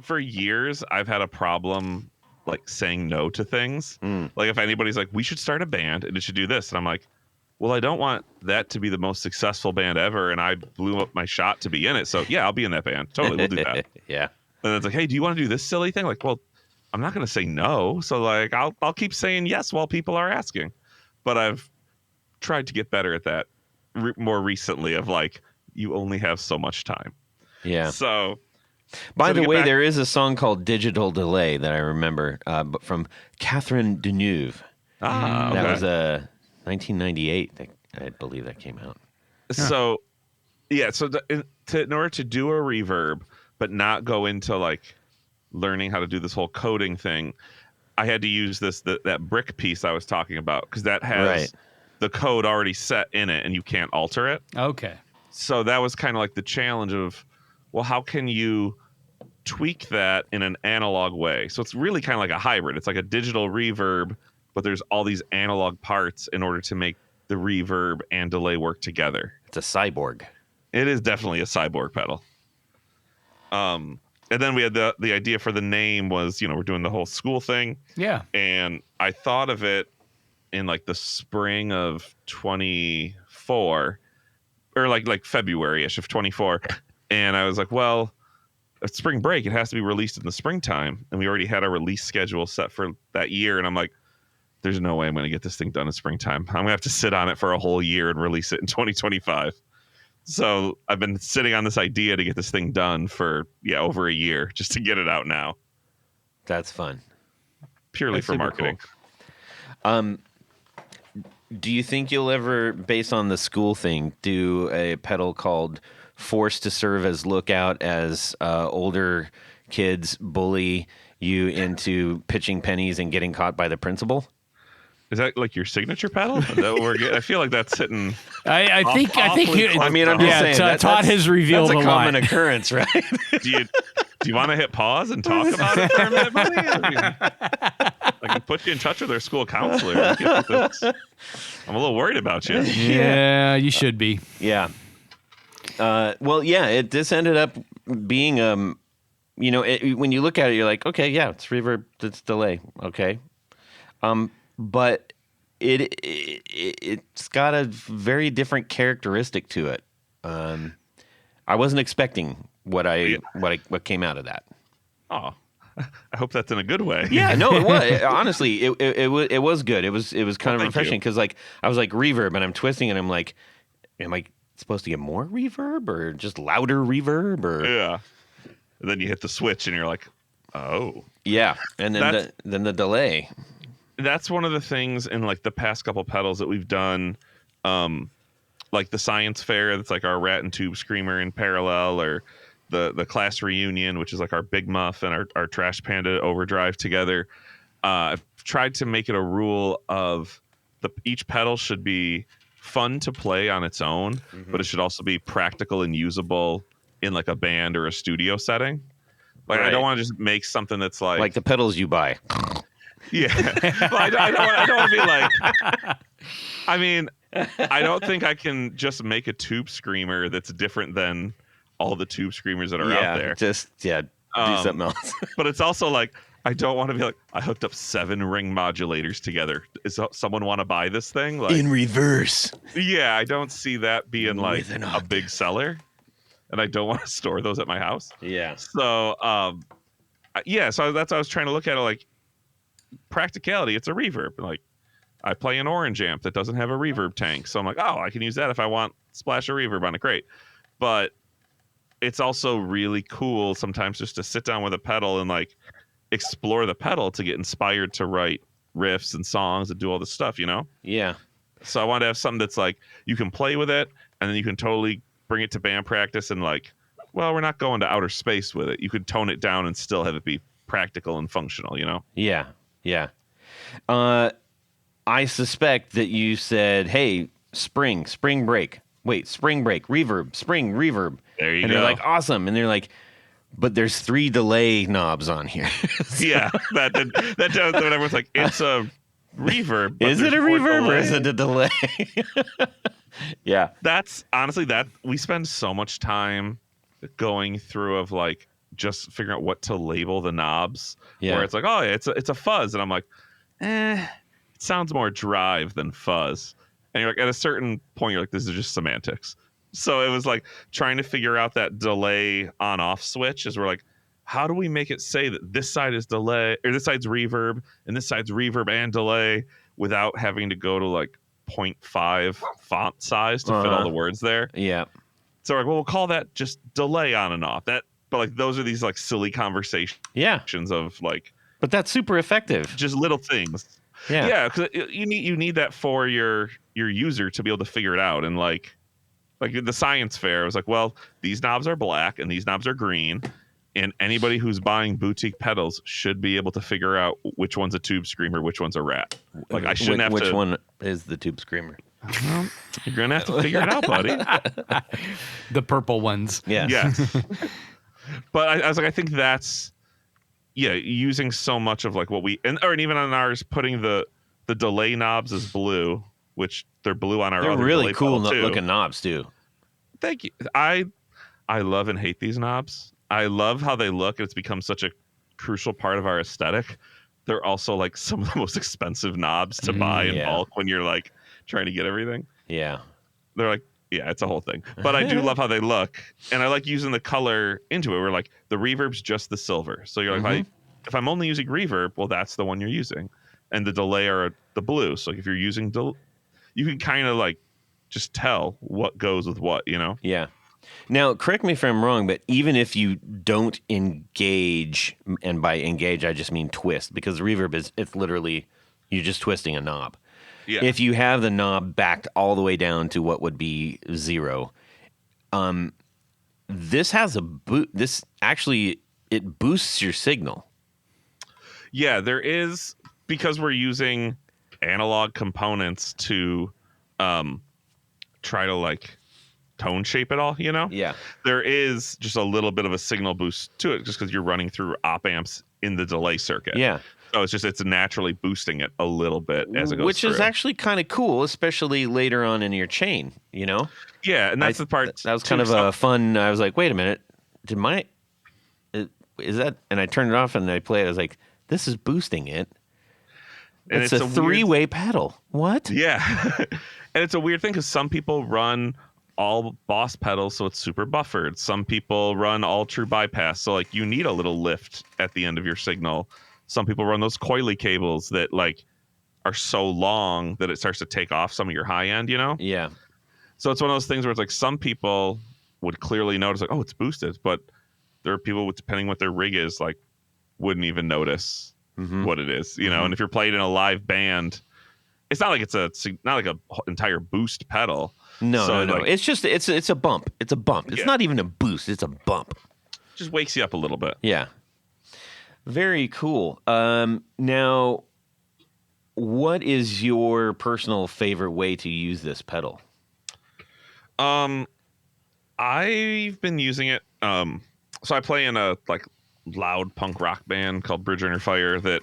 For years, I've had a problem like saying no to things. Like if anybody's like, we should start a band and it should do this, and I'm like, well, I don't want that to be the most successful band ever, and I blew up my shot to be in it. So yeah, I'll be in that band. Totally, we'll do that. Yeah. And it's like, hey, do you want to do this silly thing? Like, well, I'm not going to say no. So like, I'll keep saying yes while people are asking. But I've tried to get better at that more recently. Of like, you only have so much time. Yeah. So. By the way, there is a song called "Digital Delay" that I remember, but from Catherine Deneuve. That was 1998, I believe that came out. So, yeah. So in order to do a reverb, but not go into like learning how to do this whole coding thing, I had to use that brick piece I was talking about, because that has the code already set in it and you can't alter it. Okay. So that was kind of like the challenge of, well, how can you tweak that in an analog way? So it's really kind of like a hybrid. It's like a digital reverb, but there's all these analog parts in order to make the reverb and delay work together. It's a cyborg. It is definitely a cyborg pedal. And then we had the idea for the name was, we're doing the whole school thing. Yeah. And I thought of it in like the spring of 24, or like February-ish of 24. And I was like, well, it's spring break. It has to be released in the springtime. And we already had a release schedule set for that year. And I'm like, there's no way I'm going to get this thing done in springtime. I'm going to have to sit on it for a whole year and release it in 2025. So I've been sitting on this idea to get this thing done for, over a year just to get it out now. That's fun. Purely for marketing. Cool. Do you think you'll ever, based on the school thing, do a pedal called Forced to Serve as Lookout as older kids bully you into pitching pennies and getting caught by the principal? Is that like your signature pedal? Is that what we're getting? I feel like that's hitting. I think. I'm just saying. Todd has revealed that's a common lot. occurrence, right? Do you want to hit pause and talk about it for a minute, buddy? I can put you in touch with our school counselor. I'm a little worried about you. Yeah, you should be. Yeah. This ended up being when you look at it, you're like, okay, yeah, it's reverb, it's delay, okay, but it's got a very different characteristic to it. I wasn't expecting what came out of that. Oh, I hope that's in a good way. Yeah, no, it was honestly, it was good. It was kind of refreshing, because like I was like reverb, and I'm twisting, and I'm like, am I supposed to get more reverb or just louder reverb? Or yeah, and then you hit the switch, and you're like, oh, yeah, and then the delay. That's one of the things in like the past couple pedals that we've done, like the science fair, that's like our Rat and Tube Screamer in parallel, or the class reunion, which is like our Big Muff and our Trash Panda overdrive together. I've tried to make it a rule of each pedal should be fun to play on its own, but it should also be practical and usable in like a band or a studio setting. Like, right. I don't want to just make something that's like the pedals you buy. Yeah. Well, I don't want to be like. I mean, I don't think I can just make a tube screamer that's different than all the tube screamers that are out there. Do something else. But it's also like, I don't want to be like, I hooked up 7 ring modulators together. Is someone want to buy this thing? Like, in reverse. yeah, I don't see that being like With an a big seller, and I don't want to store those at my house. Yeah. So, yeah, so that's what I was trying to look at it like practicality. It's a reverb. Like, I play an orange amp that doesn't have a reverb tank, so I'm like, oh, I can use that if I want splash of reverb on it. Great, but it's also really cool sometimes just to sit down with a pedal and like explore the pedal to get inspired to write riffs and songs and do all this stuff, you know? Yeah. So I want to have something that's like you can play with it and then you can totally bring it to band practice and like, well, we're not going to outer space with it. You could tone it down and still have it be practical and functional, you know? Yeah. Yeah. I suspect that you said, hey, spring break. Wait, spring break, reverb, spring reverb. There you and go. they're like, awesome. And they're like, but there's 3 delay knobs on here. Yeah, that everyone's like, it's a reverb. Is it a reverb or is it a delay? Yeah. That's honestly that we spend so much time going through of like just figuring out what to label the knobs. Yeah. Where it's like, oh, yeah, it's a fuzz, and I'm like, it sounds more drive than fuzz. And you're like, at a certain point, you're like, this is just semantics. So it was like trying to figure out that delay on off switch as we're like, how do we make it say that this side is delay or this side's reverb and this side's reverb and delay without having to go to like 0.5 font size to fit all the words there. Yeah. So we're like, well, we'll call that just delay on and off. But like those are these like silly conversations of like, but that's super effective. just little things. Yeah. Yeah, because you need that for your user to be able to figure it out. And like the science fair, I was like, well, these knobs are black and these knobs are green, and anybody who's buying boutique pedals should be able to figure out which one's a tube screamer, which one's a rat. Like I shouldn't have to. Which one is the tube screamer? You're gonna have to figure it out, buddy. The purple ones. Yeah. Yes. But I was like, I think that's using so much of like what we and even on ours putting the delay knobs as blue, which they're blue on our They're other really delay cool pedal, too. looking knobs too. Thank you. I love and hate these knobs. I love how they look. It's become such a crucial part of our aesthetic. They're also like some of the most expensive knobs to buy in bulk when you're like trying to get everything. Yeah. They're like, yeah, it's a whole thing. But I do love how they look. And I like using the color into it. We're like, the reverb's just the silver. So you're like, if I'm only using reverb, well, that's the one you're using. And the delay are the blue. So if you're using you can kind of like just tell what goes with what, you know? Yeah. Now, correct me if I'm wrong, but even if you don't engage, and by engage, I just mean twist, because the reverb it's literally, you're just twisting a knob. Yeah. If you have the knob backed all the way down to what would be 0, this has this actually, it boosts your signal. Yeah, there is, because we're using analog components to try to like tone shape it all, you know? Yeah. There is just a little bit of a signal boost to it just because you're running through op amps in the delay circuit. Yeah. So it's naturally boosting it a little bit as it goes Which is through. actually kind of cool, especially later on in your chain, you know? Yeah, and that's the part. That was kind of a fun, I was like, wait a minute, is that, and I turned it off and I played it, I was like, this is boosting it. And it's a 3-way pedal. What? Yeah. And it's a weird thing because some people run all Boss pedals, so it's super buffered. Some people run all true bypass, so like you need a little lift at the end of your signal. Some people run those coily cables that like are so long that it starts to take off some of your high end, you know? Yeah. So it's one of those things where it's like some people would clearly notice like, oh, it's boosted, but there are people with, depending what their rig is, like wouldn't even notice what it is, you know? And if you're playing in a live band, it's not like it's not like a entire boost pedal. No. Like, It's just it's a bump. It's a bump. It's not even a boost. It's a bump. Just wakes you up a little bit. Yeah. Very cool. Now, what is your personal favorite way to use this pedal? I've been using it. So I play in a like loud punk rock band called Bridge Under Fire that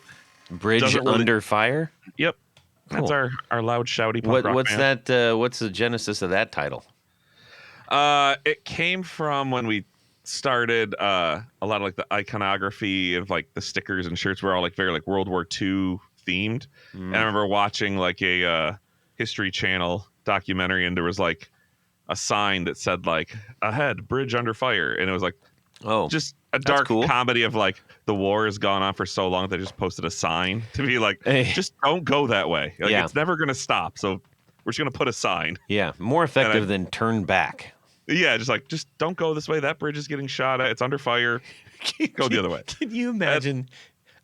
Bridge Doesn't really- Under Fire. Yep. That's Cool. our loud, shouty punk rock What's band. that? What's the genesis of that title? It came from when we started a lot of like the iconography of like the stickers and shirts were all like very like World War II themed. And I remember watching like a History Channel documentary, and there was like a sign that said like ahead, bridge under fire, and it was like Oh, just a dark cool. comedy of like the war has gone on for so long they just posted a sign to be like Hey. just don't go that way. Like Yeah. it's never gonna stop. So we're just gonna put a sign. yeah, more effective than turn back. Yeah, just don't go this way. That bridge is getting shot at. It's under fire. Go the other way. Can you imagine?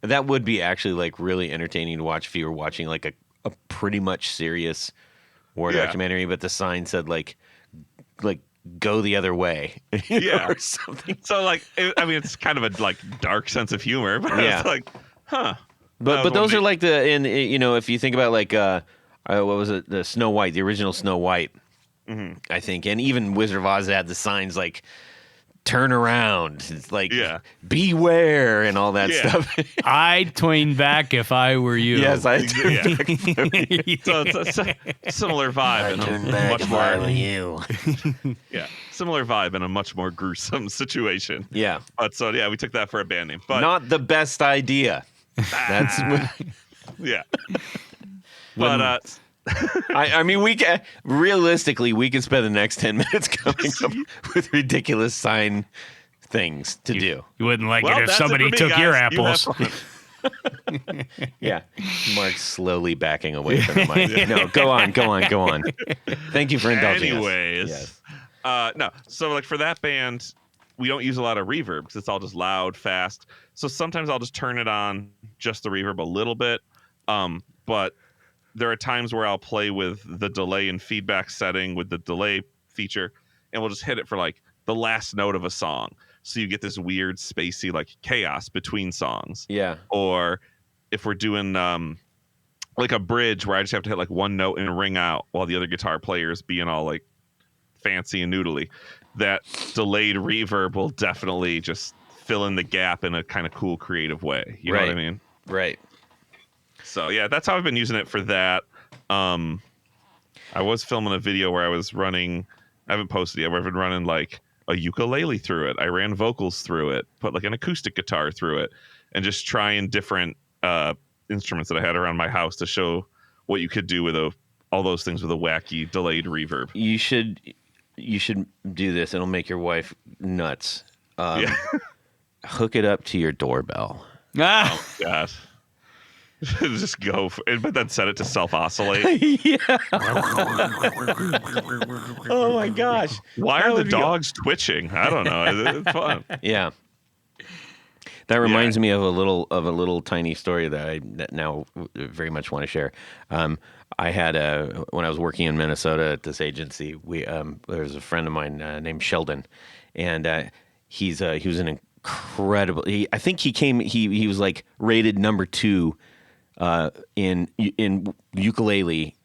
That would be actually like really entertaining to watch if you were watching like a pretty much serious war Yeah. documentary, but the sign said like go the other way, Yeah. or something. So like, it's kind of a like dark sense of humor, but Yeah. it's like, huh. But those are like if you think about like what was it, the Snow White, the original Snow White, I think, and even Wizard of Oz had the signs like turn around, it's like beware and all that Yeah. stuff. I'd tween back if I were you. Yes, I Yeah. So it's a similar vibe and a much more you. similar vibe and a much more gruesome situation. Yeah, But so yeah, we took that for a band name. But not the best idea. That's yeah. But I mean, realistically, we could spend the next 10 minutes coming up with ridiculous sign things to do. You wouldn't like well, it if that's somebody it for me, took your guys. You have apples. fun. Yeah. Mark's slowly backing away from the mic. No, go on. Thank you for indulging us. Anyways, Yes. no. So like for that band, we don't use a lot of reverb because it's all just loud, fast. So sometimes I'll just turn it on just the reverb a little bit. But there are times where I'll play with the delay and feedback setting with the delay feature, and we'll just hit it for like the last note of a song. So you get this weird spacey like chaos between songs. Yeah. Or if we're doing like a bridge where I just have to hit like one note and ring out while the other guitar player is being all like fancy and noodly, that delayed reverb will definitely just fill in the gap in a kind of cool, creative way. You know what I mean? Right. So yeah, that's how I've been using it for that. I was filming a video where I was running, I haven't posted yet, where I've been running like a ukulele through it. I ran vocals through it, put like an acoustic guitar through it, and just trying different instruments that I had around my house to show what you could do with all those things with a wacky delayed reverb. You should do this. It'll make your wife nuts. Yeah. Hook it up to your doorbell. Ah, God. Just go for it, but then set it to self-oscillate. Yeah. Oh my gosh. Why are the dogs twitching? I don't know. It's fun. Yeah. That reminds me of a little tiny story that now very much want to share. I had when I was working in Minnesota at this agency, there was a friend of mine named Sheldon, and he was an incredible. I think he was like rated number 2 in ukulele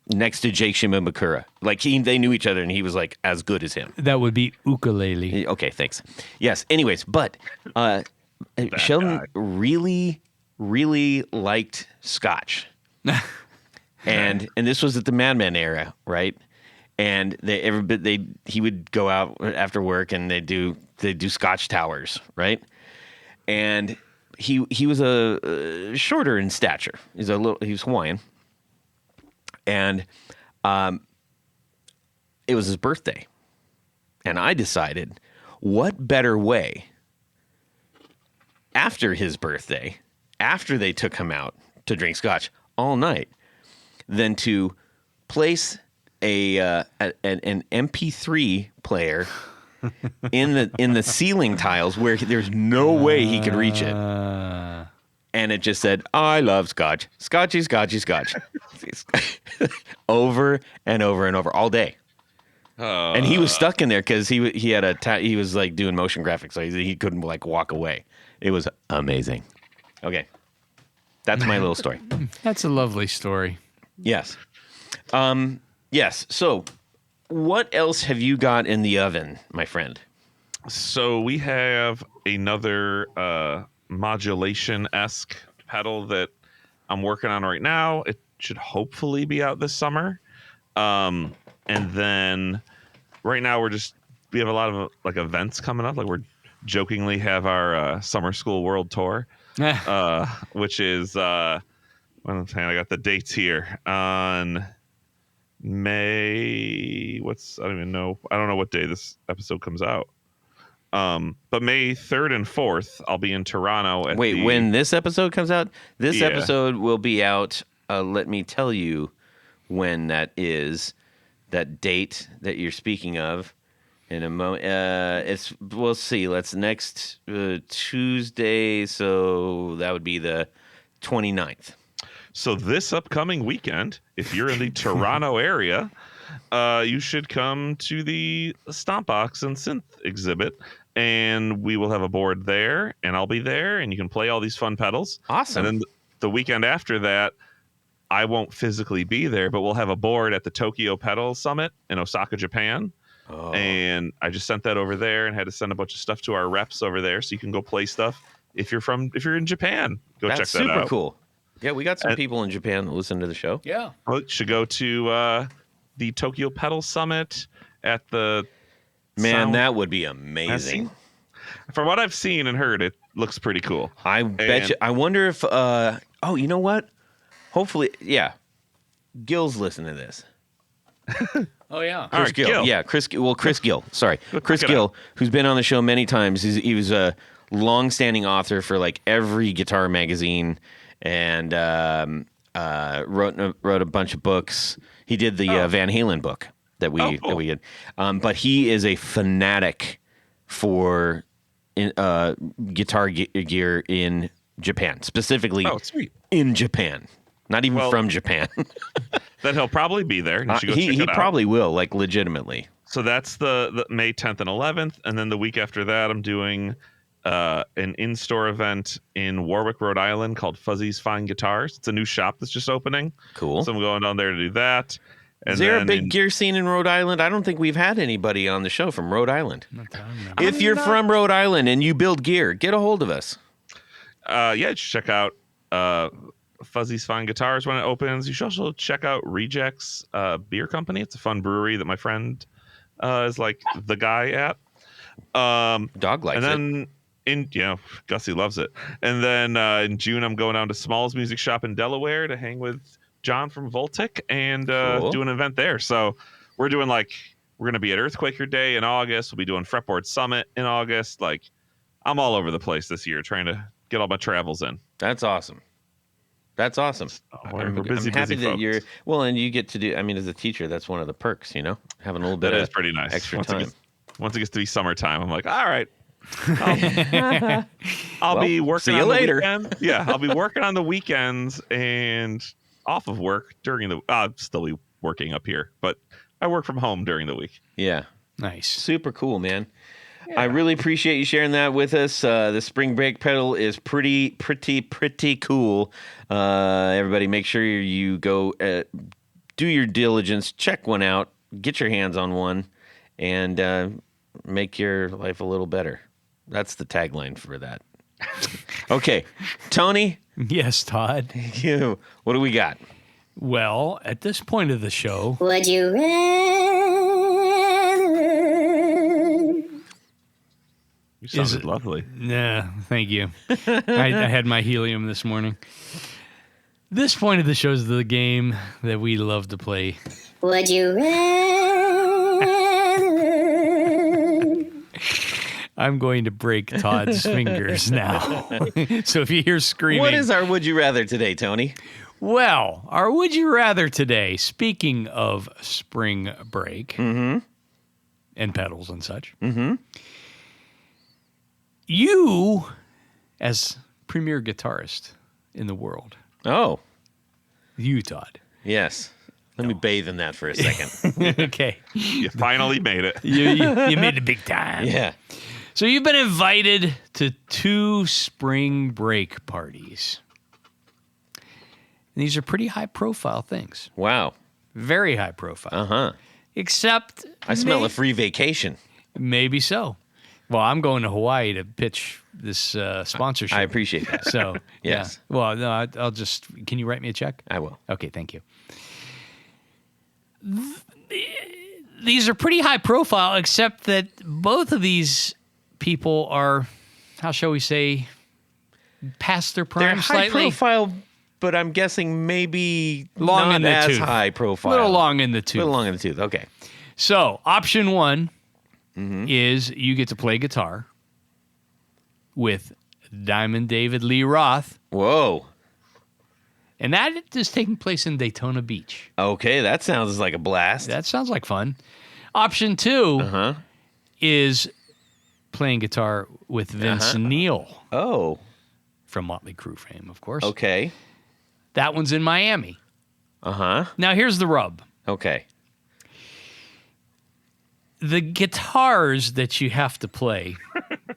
next to Jake Shimabukura. Like they knew each other, and he was like as good as him. that would be ukulele. Okay, thanks. Yes. Anyways, but Sheldon really, really liked Scotch, and this was at the Mad Men era, right? And he would go out after work and they do Scotch towers, right? And he was shorter in stature. He was Hawaiian, and it was his birthday, and I decided, what better way after his birthday, after they took him out to drink Scotch all night, than to place an MP3 player in the ceiling tiles where there's no way he could reach it. And it just said, I love Scotch. Scotchy, Scotchy, Scotch. Over and over and over all day. And he was stuck in there because he was like doing motion graphics, so he couldn't like walk away. It was amazing. Okay. That's my little story. That's a lovely story. Yes. Yes. So what else have you got in the oven, my friend? So we have another modulation-esque pedal that I'm working on right now. It should hopefully be out this summer. And then right now we have a lot of like events coming up. Like we're jokingly have our summer school world tour, which is I got the dates here on May. I don't even know. I don't know what day this episode comes out. But May 3rd and 4th, I'll be in Toronto. When this episode comes out? This episode will be out. Let me tell you when that is. That date that you're speaking of in a moment. We'll see. Let's next Tuesday. So that would be the 29th. So this upcoming weekend, if you're in the Toronto area, you should come to the Stompbox and Synth exhibit. And we will have a board there, and I'll be there, and you can play all these fun pedals. Awesome. And then the weekend after that, I won't physically be there, but we'll have a board at the Tokyo Pedal Summit in Osaka, Japan. Oh. And I just sent that over there and had to send a bunch of stuff to our reps over there, so you can go play stuff. If you're in Japan, go check that out. That's super cool. Yeah, we got some people in Japan that listen to the show. Yeah. Well, you should go to the Tokyo Pedal Summit at the... Man, that would be amazing. From what I've seen and heard, it looks pretty cool. I bet you. I wonder if... you know what? Hopefully, yeah. Gil's listening to this. Oh, yeah. Chris Gill. Gil. Yeah, Chris Gill. Sorry. Chris Gill, who's been on the show many times. He was a long-standing author for like every guitar magazine and wrote a bunch of books. He did the Van Halen book that we did. But he is a fanatic for guitar gear in Japan, specifically in Japan. Not even from Japan. Then he'll probably be there. He probably will, like legitimately. So that's the May 10th and 11th. And then the week after that, I'm doing an in-store event in Warwick, Rhode Island called Fuzzy's Fine Guitars. It's a new shop that's just opening. Cool. So I'm going down there to do that. And is there a big gear scene in Rhode Island? I don't think we've had anybody on the show from Rhode Island. If you're from Rhode Island and you build gear, get a hold of us. Check out Fuzzy's Fine Guitars when it opens. You should also check out Rejects Beer Company. It's a fun brewery that my friend is like the guy at. Dog likes it. And then Gussie loves it. And then in June, I'm going down to Small's Music Shop in Delaware to hang with John from Voltic and do an event there. So we're going to be at Earthquaker Day in August. We'll be doing Fretboard Summit in August. Like, I'm all over the place this year trying to get all my travels in. That's awesome. That's awesome. We're busy, I'm happy busy that folks. you're and you get to do. I mean, as a teacher, that's one of the perks. Having a little bit of pretty nice. extra time. Once it gets to be summertime, I'm like, all right. I'll be working. See you later. Yeah, I'll be working on the weekends and off of work during the. I'll still be working up here, but I work from home during the week. Yeah, nice, super cool, man. Yeah. I really appreciate you sharing that with us. The Spring Break pedal is pretty cool. Everybody, make sure you go do your diligence, check one out, get your hands on one, and make your life a little better. That's the tagline for that. Okay, Tony. Yes, Todd. What do we got? Well, at this point of the show, would you You sounded lovely. Nah, thank you. I had my helium this morning. This point of the show is the game that we love to play. Would you I'm going to break Todd's fingers now. So if you hear screaming. What is our Would You Rather today, Tony? Well, our Would You Rather today, speaking of spring break and pedals and such, you, as premier guitarist in the world. Oh. You, Todd. Yes. Let me bathe in that for a second. Okay. You finally made it. You made it big time. Yeah. So you've been invited to 2 spring break parties. And these are pretty high-profile things. Wow. Very high profile. Uh-huh. Except... I smell a free vacation. Maybe so. Well, I'm going to Hawaii to pitch this sponsorship. I appreciate that. So, Yes. yeah. Well, no, I'll just. Can you write me a check? I will. Okay, thank you. These are pretty high profile, except that both of these people are, how shall we say, past their prime They're high slightly. profile, but I'm guessing maybe Long not in the as tooth. high profile. Little long in the tooth. Little long in the tooth. Okay. So, option one Mm-hmm. is you get to play guitar with Diamond David Lee Roth, Whoa. and that is taking place in Daytona Beach. Okay, that sounds like a blast. That sounds like fun. Option two Uh-huh. is playing guitar with Vince Neil Oh, from Motley Crue fame, of course. okay. That one's in Miami. Uh-huh. Now, here's the rub. Okay. The guitars that you have to play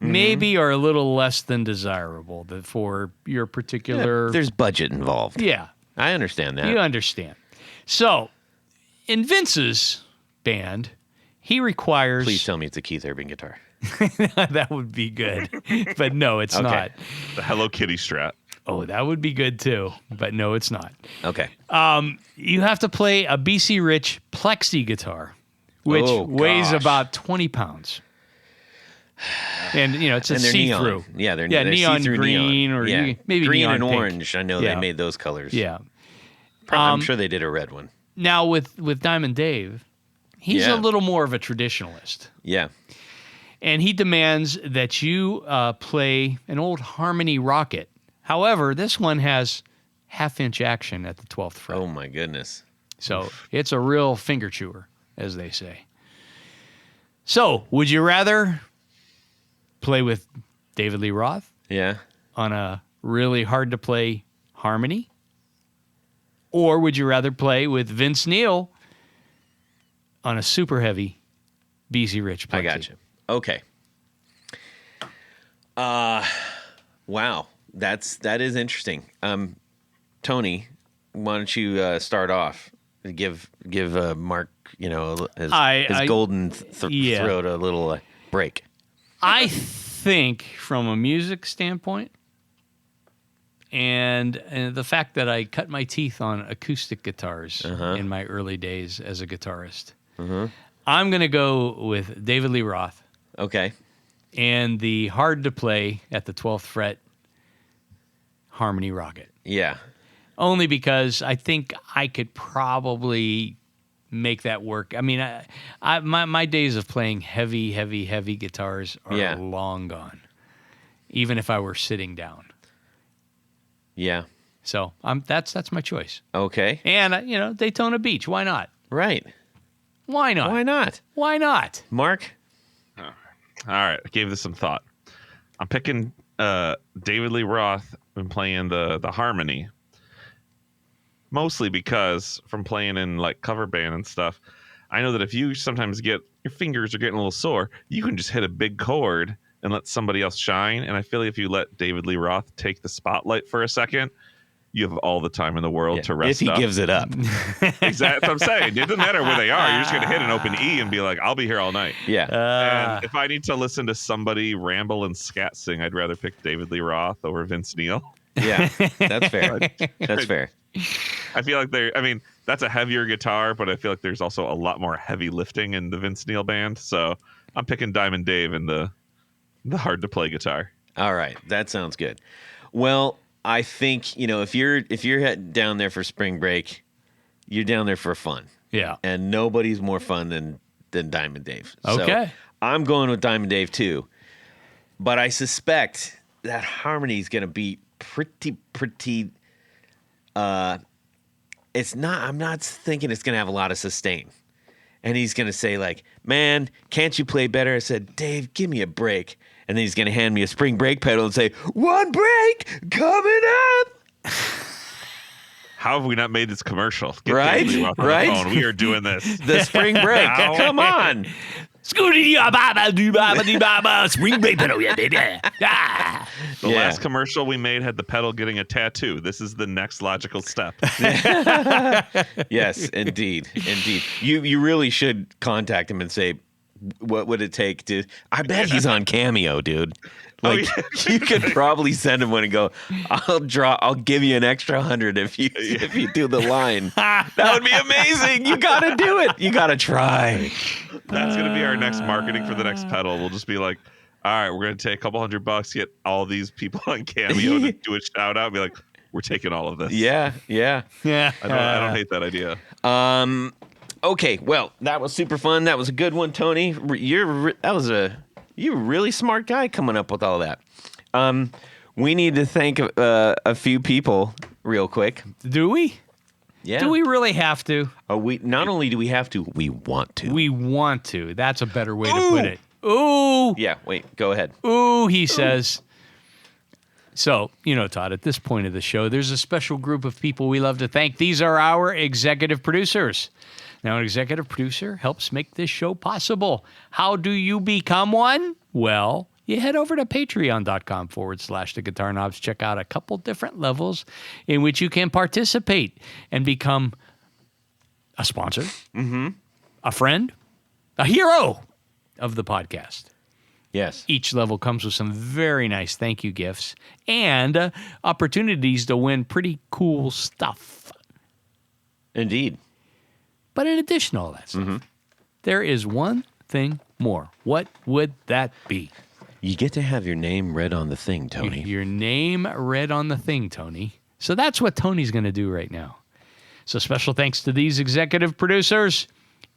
maybe are a little less than desirable for your particular... There's budget involved. Yeah, I understand that. you understand. So, in Vince's band, he requires... Please tell me it's a Keith Urban guitar. That would be good. But no, it's Okay. not. The Hello Kitty strat. Oh, that would be good too. But no, it's not. Okay. You have to play a BC Rich Plexi guitar, which Oh, weighs gosh. about 20 pounds. And, it's a And they're see-through. neon. Yeah, they're neon see-through green neon. or yeah. maybe green neon and pink. orange. I know Yeah. they made those colors. Yeah. I'm sure they did a red one. Now, with Diamond Dave, he's Yeah. a little more of a traditionalist. Yeah. And he demands that you play an old Harmony Rocket. However, this one has half-inch action at the 12th fret. Oh my goodness. So it's a real finger chewer, as they say. So, would you rather play with David Lee Roth Yeah. on a really hard-to-play Harmony? Or would you rather play with Vince Neil on a super heavy BC Rich Plexi? I got you. Okay. Wow. That is interesting. Tony, why don't you start off? Give Mark, his golden yeah. throat a little break. I think from a music standpoint and the fact that I cut my teeth on acoustic guitars in my early days as a guitarist, I'm going to go with David Lee Roth Okay. and the hard to play at the 12th fret Harmony Rocket. Yeah. Only because I think I could probably make that work. I mean, my days of playing heavy guitars are long gone, even if I were sitting down. Yeah. So that's my choice. Okay. And Daytona Beach. Why not? Right. Why not? Why not? Why not? Mark? All right, I gave this some thought. I'm picking David Lee Roth and playing the Harmony. Mostly because from playing in like cover band and stuff, I know that if you sometimes get your fingers are getting a little sore, you can just hit a big chord and let somebody else shine. And I feel like if you let David Lee Roth take the spotlight for a second, you have all the time in the world to rest if he up. gives it up. Exactly. That's what I'm saying. It doesn't matter where they are. You're just going to hit an open E and be like, I'll be here all night. Yeah. And if I need to listen to somebody ramble and scat sing, I'd rather pick David Lee Roth over Vince Neil. Yeah. That's fair. That's fair. I feel like that's a heavier guitar, but I feel like there's also a lot more heavy lifting in the Vince Neil band. So I'm picking Diamond Dave and the hard to play guitar. All right. That sounds good. Well, I think, if you're down there for spring break, you're down there for fun. Yeah. And nobody's more fun than Diamond Dave. Okay. So I'm going with Diamond Dave too. But I suspect that harmony is going to be pretty I'm not thinking it's going to have a lot of sustain. And he's going to say like, "Man, can't you play better?" I said, "Dave, give me a break." And then he's going to hand me a spring break pedal and say, "One break coming up." How have we not made this commercial? Get Right? David Lee Roth on the Right? phone. We are doing this. The spring break. Come on. Spring Break pedal, yeah, baby. Ah. The Yeah. last commercial we made had the pedal getting a tattoo. This is the next logical step. Yes, indeed. You really should contact him and say, what would it take to? I bet he's on Cameo, dude. Like yeah. you could probably send him one and go, I'll give you an extra 100 if you do the line. That would be amazing. You gotta do it. You gotta try. That's gonna be our next marketing for the next pedal. We'll just be like, all right, we're gonna take a couple $100, get all these people on Cameo to do a shout out, and be like, we're taking all of this. Yeah. Yeah. I don't hate that idea. Okay, well, that was super fun. That was a good one, Tony. You're a really smart guy coming up with all that. We need to thank a few people real quick. Do we? Yeah. Do we really have to? We not only do we have to, we want to. We want to. That's a better way to put it. Ooh. Yeah, wait, go ahead. Ooh, he says. So, Todd, at this point of the show, there's a special group of people we love to thank. These are our executive producers. Now, an executive producer helps make this show possible. How do you become one? Well, you head over to patreon.com/the Guitar Knobs. Check out a couple different levels in which you can participate and become a sponsor, a friend, a hero of the podcast. Yes. Each level comes with some very nice thank you gifts and opportunities to win pretty cool stuff. Indeed. But in addition to all that stuff, there is one thing more. What would that be? You get to have your name read on the thing, Tony. Your name read on the thing, Tony. So that's what Tony's going to do right now. So special thanks to these executive producers: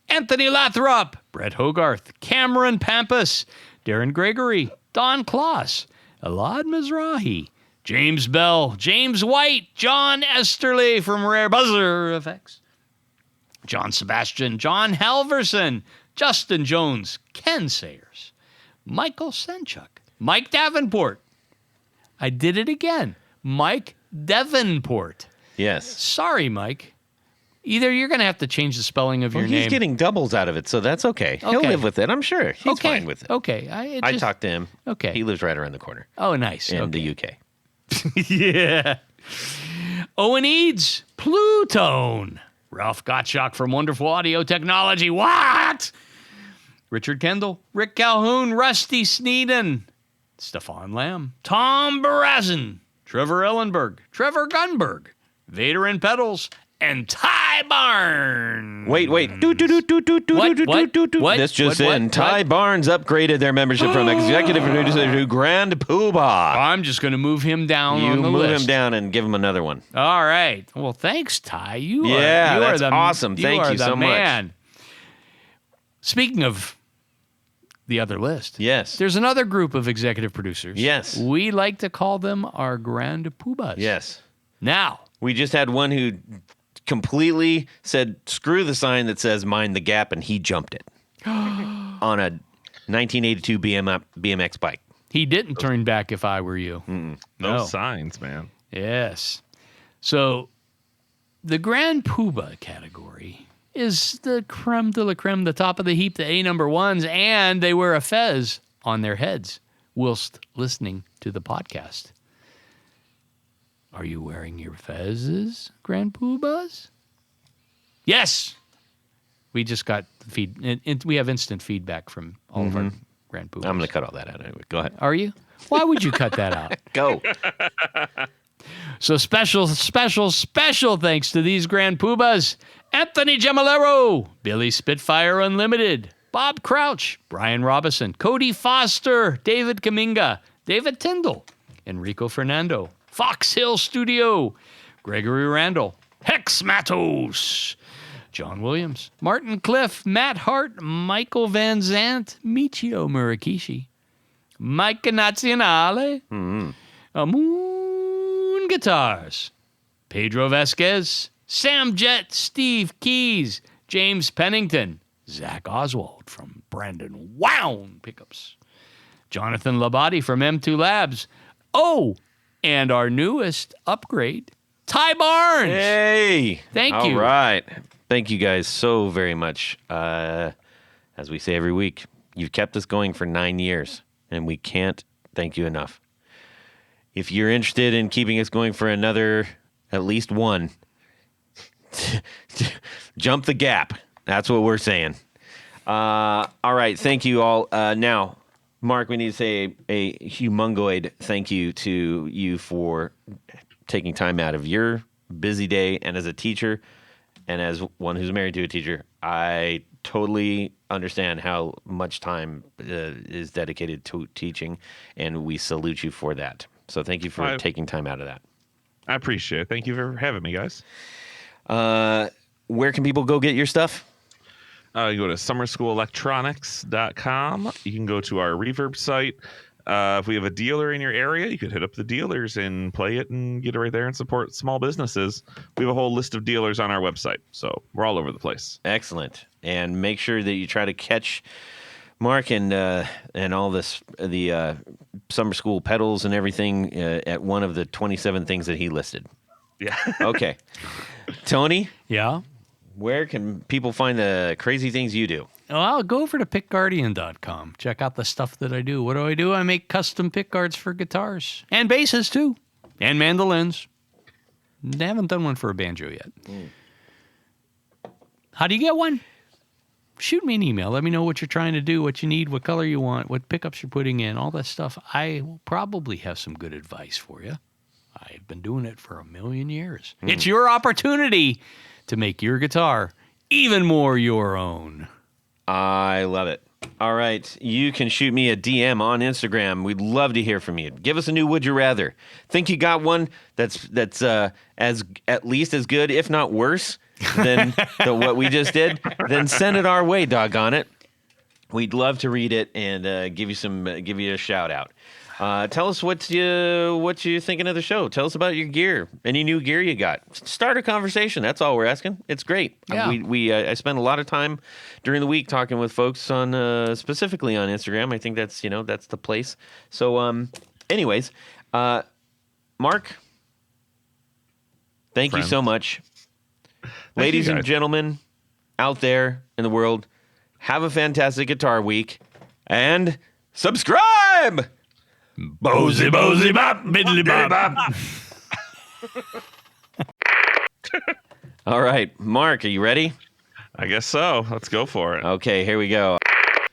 Anthony Lathrop, Brett Hogarth, Cameron Pampas, Darren Gregory, Don Kloss, Elad Mizrahi, James Bell, James White, John Esterly from Rare Buzzer Effects, John Sebastian, John Halverson, Justin Jones, Ken Sayers, Michael Senchuk, Mike Davenport. I did it again. Mike Davenport. Yes. Sorry, Mike. Either you're going to have to change the spelling of your name. He's getting doubles out of it, so that's okay. He'll live with it, I'm sure. He's fine with it. Okay. I talked to him. Okay. He lives right around the corner. Oh, nice. In the UK. Yeah. Owen Eads, Plutone. Ralph Gottschalk from Wonderful Audio Technology. What? Richard Kendall, Rick Calhoun, Rusty Sneeden, Stefan Lamb, Tom Barazin, Trevor Ellenberg, Trevor Gunberg, Vader and Pedals, and Ty Barnes. Wait. What? This just What? in. Ty Barnes upgraded their membership from executive producer to Grand Poobah. I'm just going to move him down You on the move list. him down and give him another one. All right. Well, thanks, Ty. You that's are awesome. Thank you the so much. man. Speaking of the other list. Yes. There's another group of executive producers. Yes. We like to call them our Grand Poobahs. Yes. Now. We just had one who completely said, screw the sign that says mind the gap, and he jumped it on a 1982 BMX bike. He didn't turn back if I were you. No signs, man. Yes. So the Grand Poobah category is the creme de la creme, the top of the heap, the A number ones, and they wear a fez on their heads whilst listening to the podcast. Are you wearing your fezes, Grand Poobahs? Yes. We just got we have instant feedback from all of our Grand Poobahs. I'm going to cut all that out anyway. Go ahead. Are you? Why would you cut that out? Go. So special thanks to these Grand Poobahs: Anthony Gemalero, Billy Spitfire Unlimited, Bob Crouch, Brian Robison, Cody Foster, David Kaminga, David Tyndall, Enrico Fernando, Fox Hill Studio, Gregory Randall, Hex Matos, John Williams, Martin Cliff, Matt Hart, Michael Van Zant, Michio Murakishi, Mike Nazionale, Moon Guitars, Pedro Vasquez, Sam Jett, Steve Keys, James Pennington, Zach Oswald from Brandon Wound Pickups, Jonathan Labate from M2 Labs. Oh, and our newest upgrade, Ty Barnes. Hey. Thank you. All right. Thank you guys so very much. As we say every week, you've kept us going for 9 years, and we can't thank you enough. If you're interested in keeping us going for another, at least one, jump the gap. That's what we're saying. All right. Thank you all. Now, Mark, we need to say a humongoid thank you to you for taking time out of your busy day. And as a teacher and as one who's married to a teacher, I totally understand how much time is dedicated to teaching, and we salute you for that. So thank you for taking time out of that. I appreciate it. Thank you for having me, guys. Where can people go get your stuff? You go to summerschoolelectronics.com. You can go to our Reverb site. If we have a dealer in your area, you could hit up the dealers and play it and get it right there and support small businesses. We have a whole list of dealers on our website, so we're all over the place. Excellent. And make sure that you try to catch Mark and all the summer school pedals and everything at one of the 27 things that he listed. Yeah. Okay. Tony? Yeah? Where can people find the crazy things you do? Well, go over to pickguardian.com. Check out the stuff that I do. What do? I make custom pickguards for guitars and basses, too, and mandolins. I haven't done one for a banjo yet. How do you get one? Shoot me an email. Let me know what you're trying to do, what you need, what color you want, what pickups you're putting in, all that stuff. I will probably have some good advice for you. I've been doing it for 1,000,000 years. It's your opportunity to make your guitar even more your own. I love it. All right. You can shoot me a DM on Instagram. We'd love to hear from you. Give us a new Would You Rather. Think you got one that's as at least as good, if not worse, than what we just did? Then send it our way, doggone it. We'd love to read it and give you a shout out. Tell us what you thinking of the show. Tell us about your gear. Any new gear you got. Start a conversation. That's all we're asking. It's great. Yeah. I spend a lot of time during the week talking with folks on specifically on Instagram. I think that's the place. So anyways, Mark, thank you so much. Ladies and gentlemen out there in the world, have a fantastic guitar week and subscribe. Bozy, bozy, bop, biddly bop. All right, Mark, are you ready? I guess so. Let's go for it. Okay, here we go.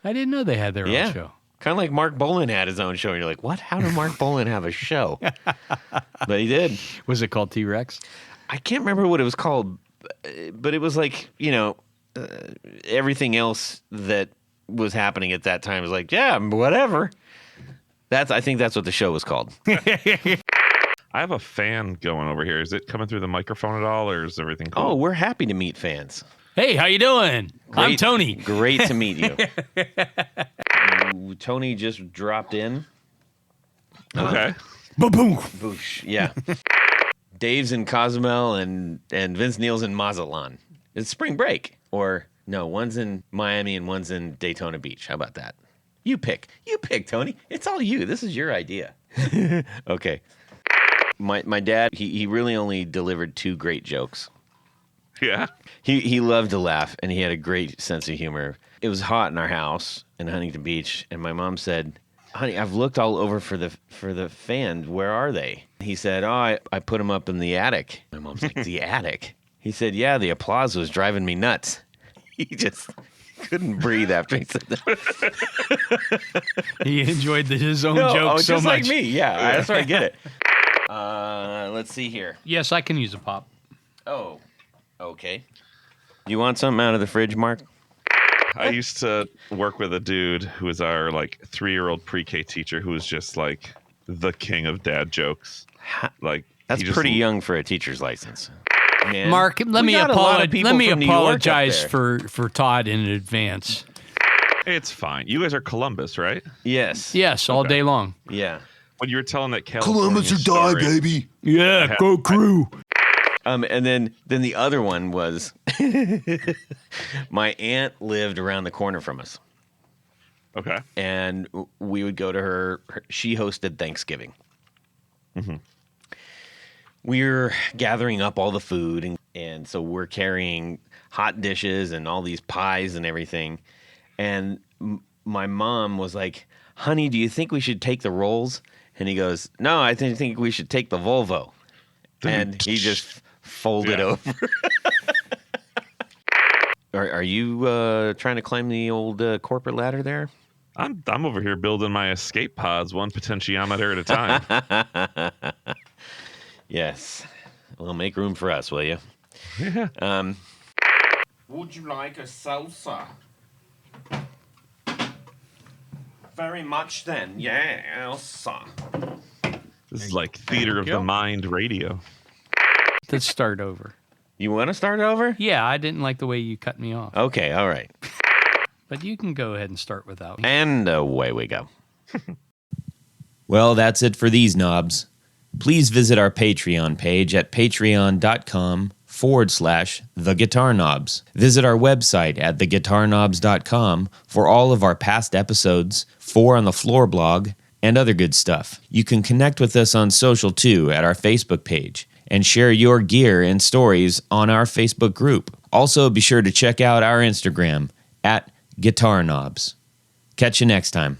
I didn't know they had their own show. Kind of like Mark Bolan had his own show. And you're like, what? How did Mark Bolan have a show? But he did. Was it called T-Rex? I can't remember what it was called, but it was like, everything else that was happening at that time was like, yeah, whatever. I think that's what the show was called. I have a fan going over here. Is it coming through the microphone at all, or is everything cool? Oh, we're happy to meet fans. Hey, how you doing? I'm Tony. Great to meet you. Tony just dropped in. Okay. Boom. Boosh. Yeah. Dave's in Cozumel and Vince Neil's in Mazatlan. It's spring break. Or no, one's in Miami and one's in Daytona Beach. How about that? You pick, Tony. It's all you. This is your idea. Okay. My dad, he really only delivered 2 great jokes. Yeah. He loved to laugh, and he had a great sense of humor. It was hot in our house in Huntington Beach, and my mom said, honey, I've looked all over for the fan. Where are they? He said, oh, I put them up in the attic. My mom's like, the attic? He said, yeah, the applause was driving me nuts. He just couldn't breathe after he said that. He enjoyed his own joke so just much. Like me. Yeah, that's where I get it. Let's see here. Yes, I can use a pop. Oh, okay. You want something out of the fridge, Mark? I used to work with a dude who was our 3-year-old pre-K teacher who was just like the king of dad jokes. That's pretty young for a teacher's license. Man. Mark, let me apologize for for Todd in advance. It's fine. You guys are Columbus, right? Yes. Yes, all day long. Yeah. When you were telling that California Columbus or die, story, baby. Yeah, go crew. And then the other one was my aunt lived around the corner from us. Okay. And we would go to her. She hosted Thanksgiving. Mm-hmm. We're gathering up all the food, and so we're carrying hot dishes and all these pies and everything. And my mom was like, honey, do you think we should take the rolls? And he goes, no, I think we should take the Volvo. And he just folded over. Are you trying to climb the old corporate ladder there? I'm over here building my escape pods, one potentiometer at a time. Yes. Well, make room for us, will you? Yeah. Would you like a salsa? Very much then, yes. This is like theater of the mind radio. Let's start over. You want to start over? Yeah, I didn't like the way you cut me off. Okay, all right. But you can go ahead and start without me. And away we go. Well, that's it for these knobs. Please visit our Patreon page at patreon.com/theguitarknobs. Visit our website at theguitarknobs.com for all of our past episodes, 4 on the Floor blog, and other good stuff. You can connect with us on social too at our Facebook page and share your gear and stories on our Facebook group. Also, be sure to check out our Instagram at Guitar Knobs. Catch you next time.